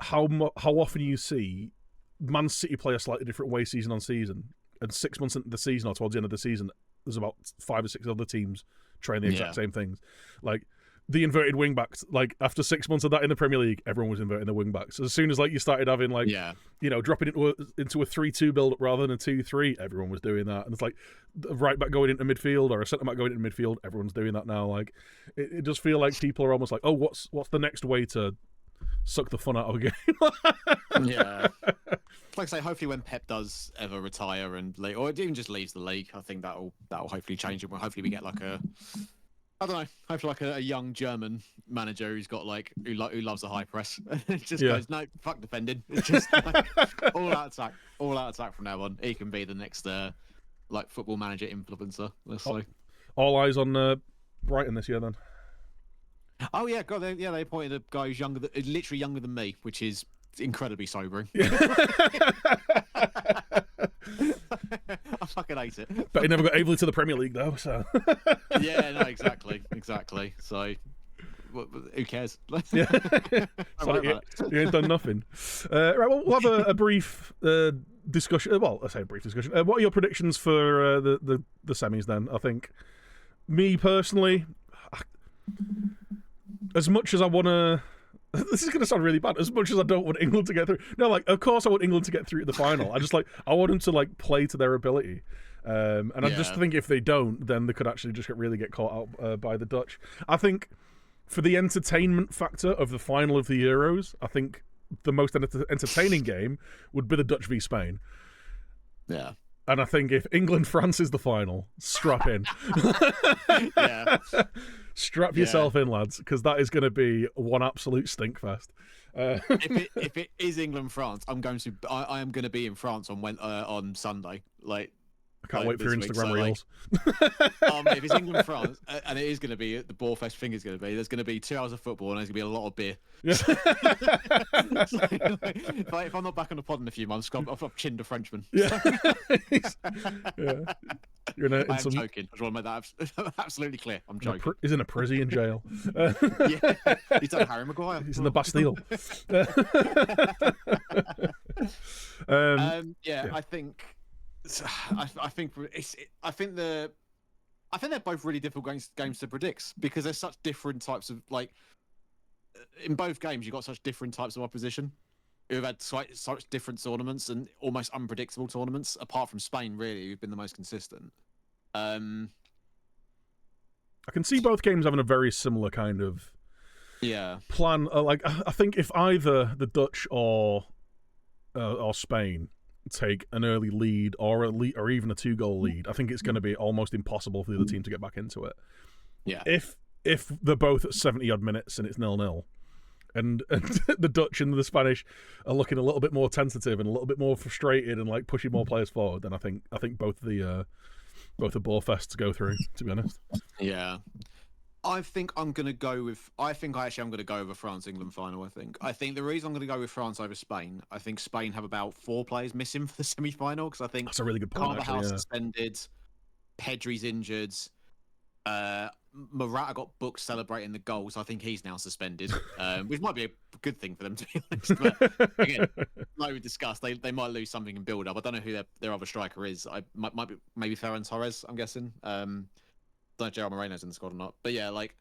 how often you see Man City play a slightly different way season on season, and 6 months into the season or towards the end of the season, there's about 5 or 6 other teams trying the exact same things, like. The inverted wing backs, like after 6 months of that in the Premier League, everyone was inverting the wing backs. So as soon as like you started having like, dropping into a 3-2 build up rather than a 2-3, everyone was doing that. And it's like a right back going into midfield or a centre back going into midfield, everyone's doing that now. Like it does feel like people are almost like, oh, what's the next way to suck the fun out of a game? Yeah. Like I say, hopefully when Pep does ever retire and or even just leaves the league, I think that'll hopefully change it. Well, hopefully we get like I don't know. Hopefully, like a young German manager who's got like who loves the high press. Just goes no, fuck defending. It's just like, all out attack from now on. He can be the next like football manager influencer. Let's say. All eyes on Brighton this year then. Oh yeah, God, they appointed a guy who's literally younger than me, which is incredibly sobering. I fucking hate it. But he never got Averley to the Premier League though, so. Yeah, no, exactly. So, who cares? Yeah, so you ain't done nothing. Right, well, we'll have a brief discussion. Well, I say a brief discussion. What are your predictions for the semis then? I think, me personally, as much as I want to. This is going to sound really bad. As much as I don't want England to get through, no, like of course I want England to get through to the final. I want them to like play to their ability, and I just think if they don't, then they could actually just really get caught out by the Dutch. I think for the entertainment factor of the final of the Euros, I think the most entertaining game would be the Dutch v Spain. Yeah. And I think if England-France is the final, strap in. Yeah. Strap yourself in, lads, because that is going to be one absolute stinkfest. If it is England-France, I am going to be in France on Sunday. Like, I can't wait for your Instagram reels. If it's England-France, and it is going to be the Borefest thing is going to be, there's going to be 2 hours of football and there's going to be a lot of beer. Yeah. If I'm not back on the pod in a few months, I've chinned a Frenchman. Yeah. Yeah. I'm joking. I just want to make that absolutely clear. I'm joking. He's in a prison in jail. Yeah. He's done Harry Maguire. He's in the Bastille. I think. I think they're both really difficult games to predict because there's such different types of like. In both games, you've got such different types of opposition who've had such different tournaments and almost unpredictable tournaments. Apart from Spain, really, who've been the most consistent. I can see both games having a very similar kind of plan. Like I think if either the Dutch or Spain take an early lead or even a 2-goal lead, I think it's going to be almost impossible for the other team to get back into it. Yeah. If they're both at 70-odd minutes and it's 0-0, and the Dutch and the Spanish are looking a little bit more tentative and a little bit more frustrated and like pushing more players forward, then I think both the Borefests go through, to be honest. Yeah. I think I'm going to go with. I'm going to go with a France-England final. I think the reason I'm going to go with France over Spain. I think Spain have about 4 players missing for the semi-final because I think that's a really good point. Carvajal suspended, Pedri's injured. Morata got booked celebrating the goals. I think he's now suspended, which might be a good thing for them to be honest. But again, like we discussed, they might lose something in build-up. I don't know who their other striker is. I might be maybe Ferran Torres. I'm guessing. Don't know if Gerard Moreno's in the squad or not. But yeah, like,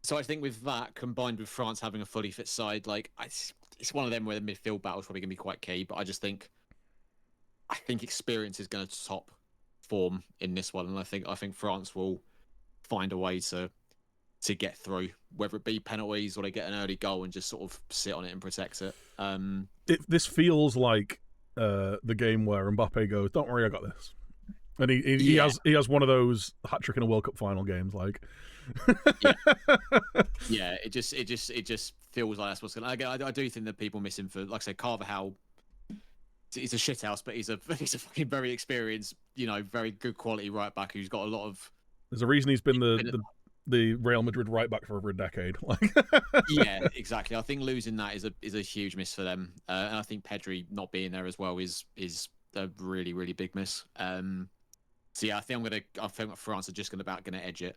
so I think with that combined with France having a fully fit side, like it's one of them where the midfield battle is probably going to be quite key. But I think experience is going to top form in this one, and I think France will find a way to get through, whether it be penalties or they get an early goal and just sort of sit on it and protect it. This feels like the game where Mbappe goes, "Don't worry, I got this," and he has one of those hat trick in a World Cup final games, like. Yeah, it just feels like that's what's going. I do think that people miss him for, like I said, Carvajal. He's a shithouse, but he's a fucking very experienced, very good quality right back who's got a lot of. There's a reason he's been the Real Madrid right back for over a decade. Yeah, exactly. I think losing that is a huge miss for them, and I think Pedri not being there as well is a really, really big miss. So yeah, I think France are just gonna edge it.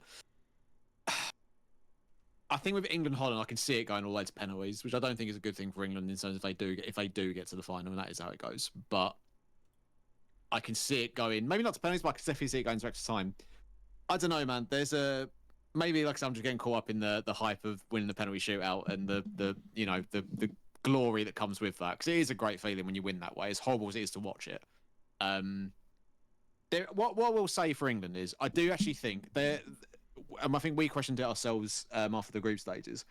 I think with England Holland, I can see it going all the way to penalties, which I don't think is a good thing for England in terms of if they do get to the final, and that is how it goes. But I can see it going, maybe not to penalties, but I can definitely see it going to extra time. I don't know, man. There's maybe, like I said, I'm just getting caught up in the hype of winning the penalty shootout and the glory that comes with that, because it is a great feeling when you win that way, as horrible as it is to watch it. What we'll say for England is, I do actually think I think we questioned it ourselves after the group stages.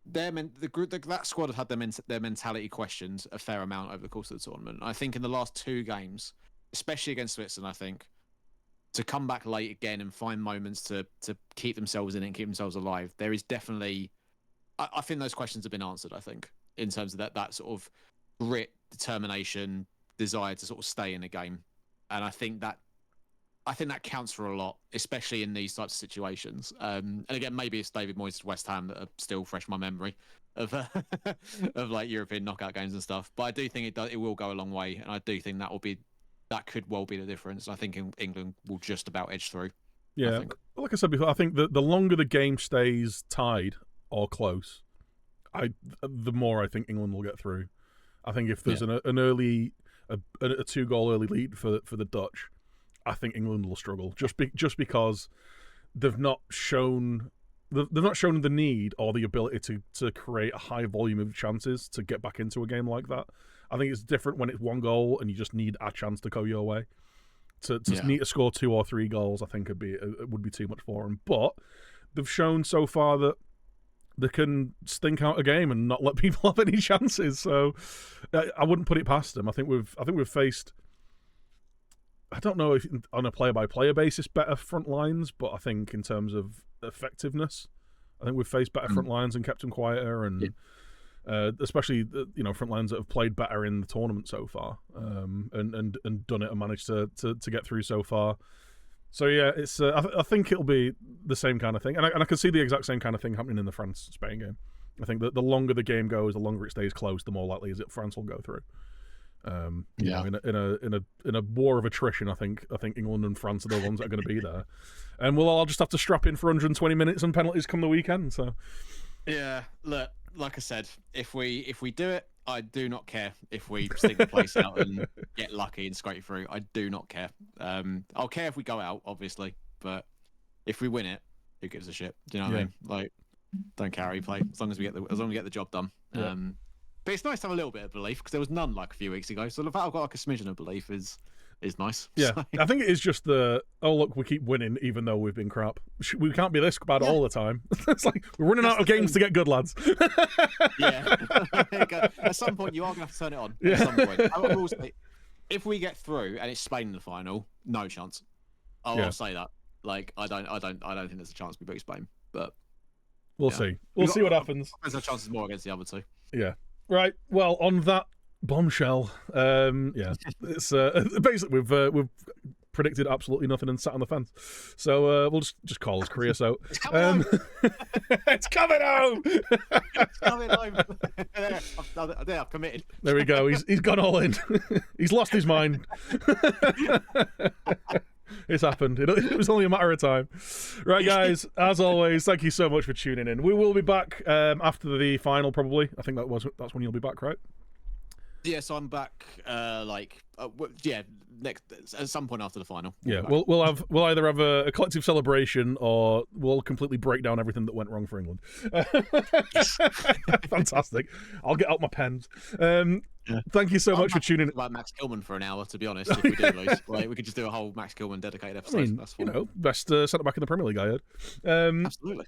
That squad have had their mentality questioned a fair amount over the course of the tournament. I think in the last two games, especially against Switzerland, I think to come back late again and find moments to keep themselves in it and keep themselves alive, there is definitely. I think those questions have been answered. I think in terms of that sort of grit, determination, desire to sort of stay in the game, and I think that counts for a lot, especially in these types of situations. And again, maybe it's David Moyes' West Ham that are still fresh in my memory of of like European knockout games and stuff. But I do think it will go a long way, and I do think that could well be the difference. I think England will just about edge through. Yeah, like I said before, I think that the longer the game stays tied or close, the more I think England will get through. I think if there's an early a 2-goal early lead for the Dutch, I think England will struggle just because they've not shown the need or the ability to create a high volume of chances to get back into a game like that. I think it's different when it's one goal and you just need a chance to go your way. To need to score 2 or 3 goals, I think would be too much for them. But they've shown so far that they can stink out a game and not let people have any chances. So I wouldn't put it past them. I think we've faced. I don't know if on a player-by-player basis better front lines, but I think in terms of effectiveness, I think we've faced better front lines and kept them quieter, and especially front lines that have played better in the tournament so far, and done it and managed to get through so far. So yeah, it's I think it'll be the same kind of thing, and I can see the exact same kind of thing happening in the France-Spain game. I think that the longer the game goes, the longer it stays close, the more likely is it France will go through. In a war of attrition, I think England and France are the ones that are going to be there, and we'll all just have to strap in for 120 minutes and penalties come the weekend. So yeah, look, like I said, if we do it, I do not care if we stick the place out and get lucky and scrape through. I do not care. I'll care if we go out, obviously, but if we win it, who gives a shit? Do you know what I mean? Like, don't care how you play, as long as we get the job done. Yeah. But it's nice to have a little bit of belief, because there was none like a few weeks ago. So the fact I've got like a smidgen of belief is nice. Yeah, so. I think it is just look, we keep winning even though we've been crap. We can't be this bad all the time. It's like we're running out of games to get good, lads. Yeah. At some point you are going to have to turn it on. Yeah. At some point. I will say, if we get through and it's Spain in the final, no chance. I'll say that. Like I don't think there's a chance we beat Spain, but we'll see. We'll see what happens. There's a chance more against the other two. Yeah. Right. Well, on that bombshell, it's basically we've predicted absolutely nothing and sat on the fence. So we'll just call us creosote. It's coming home. It's coming home. It's coming home. I've committed. There we go. He's gone all in. He's lost his mind. It's happened. It was only a matter of time. Right, guys, as always, thank you so much for tuning in. We will be back after the final, probably. I think that's when you'll be back, right? Yes, I'm back. next at some point after the final. Yeah, we'll either have a collective celebration or we'll completely break down everything that went wrong for England. Fantastic. I'll get out my pens. Thank you so much for tuning in. About Max Gilman for an hour, to be honest. If we do lose, like, we could just do a whole Max Gilman dedicated episode. I mean, that's fun. Best centre back in the Premier League, I heard. Absolutely.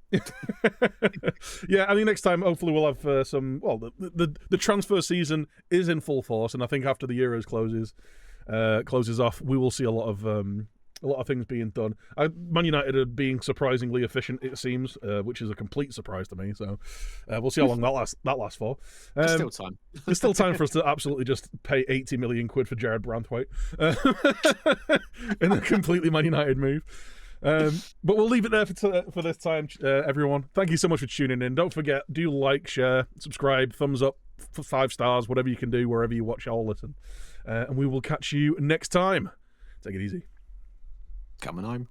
Yeah, I mean, next time hopefully we'll have some. Well, the transfer season is in full force, and I think after the Euros closes off, we will see a lot of things being done. Man United are being surprisingly efficient, it seems, which is a complete surprise to me. So we'll see how long that lasts for. There's still time. There's still time for us to absolutely just pay 80 million quid for Jared Branthwaite in a completely Man United move. But we'll leave it there for this time, everyone. Thank you so much for tuning in. Don't forget, do like, share, subscribe, thumbs up, 5 stars, whatever you can do wherever you watch or listen. And we will catch you next time. Take it easy. Coming home.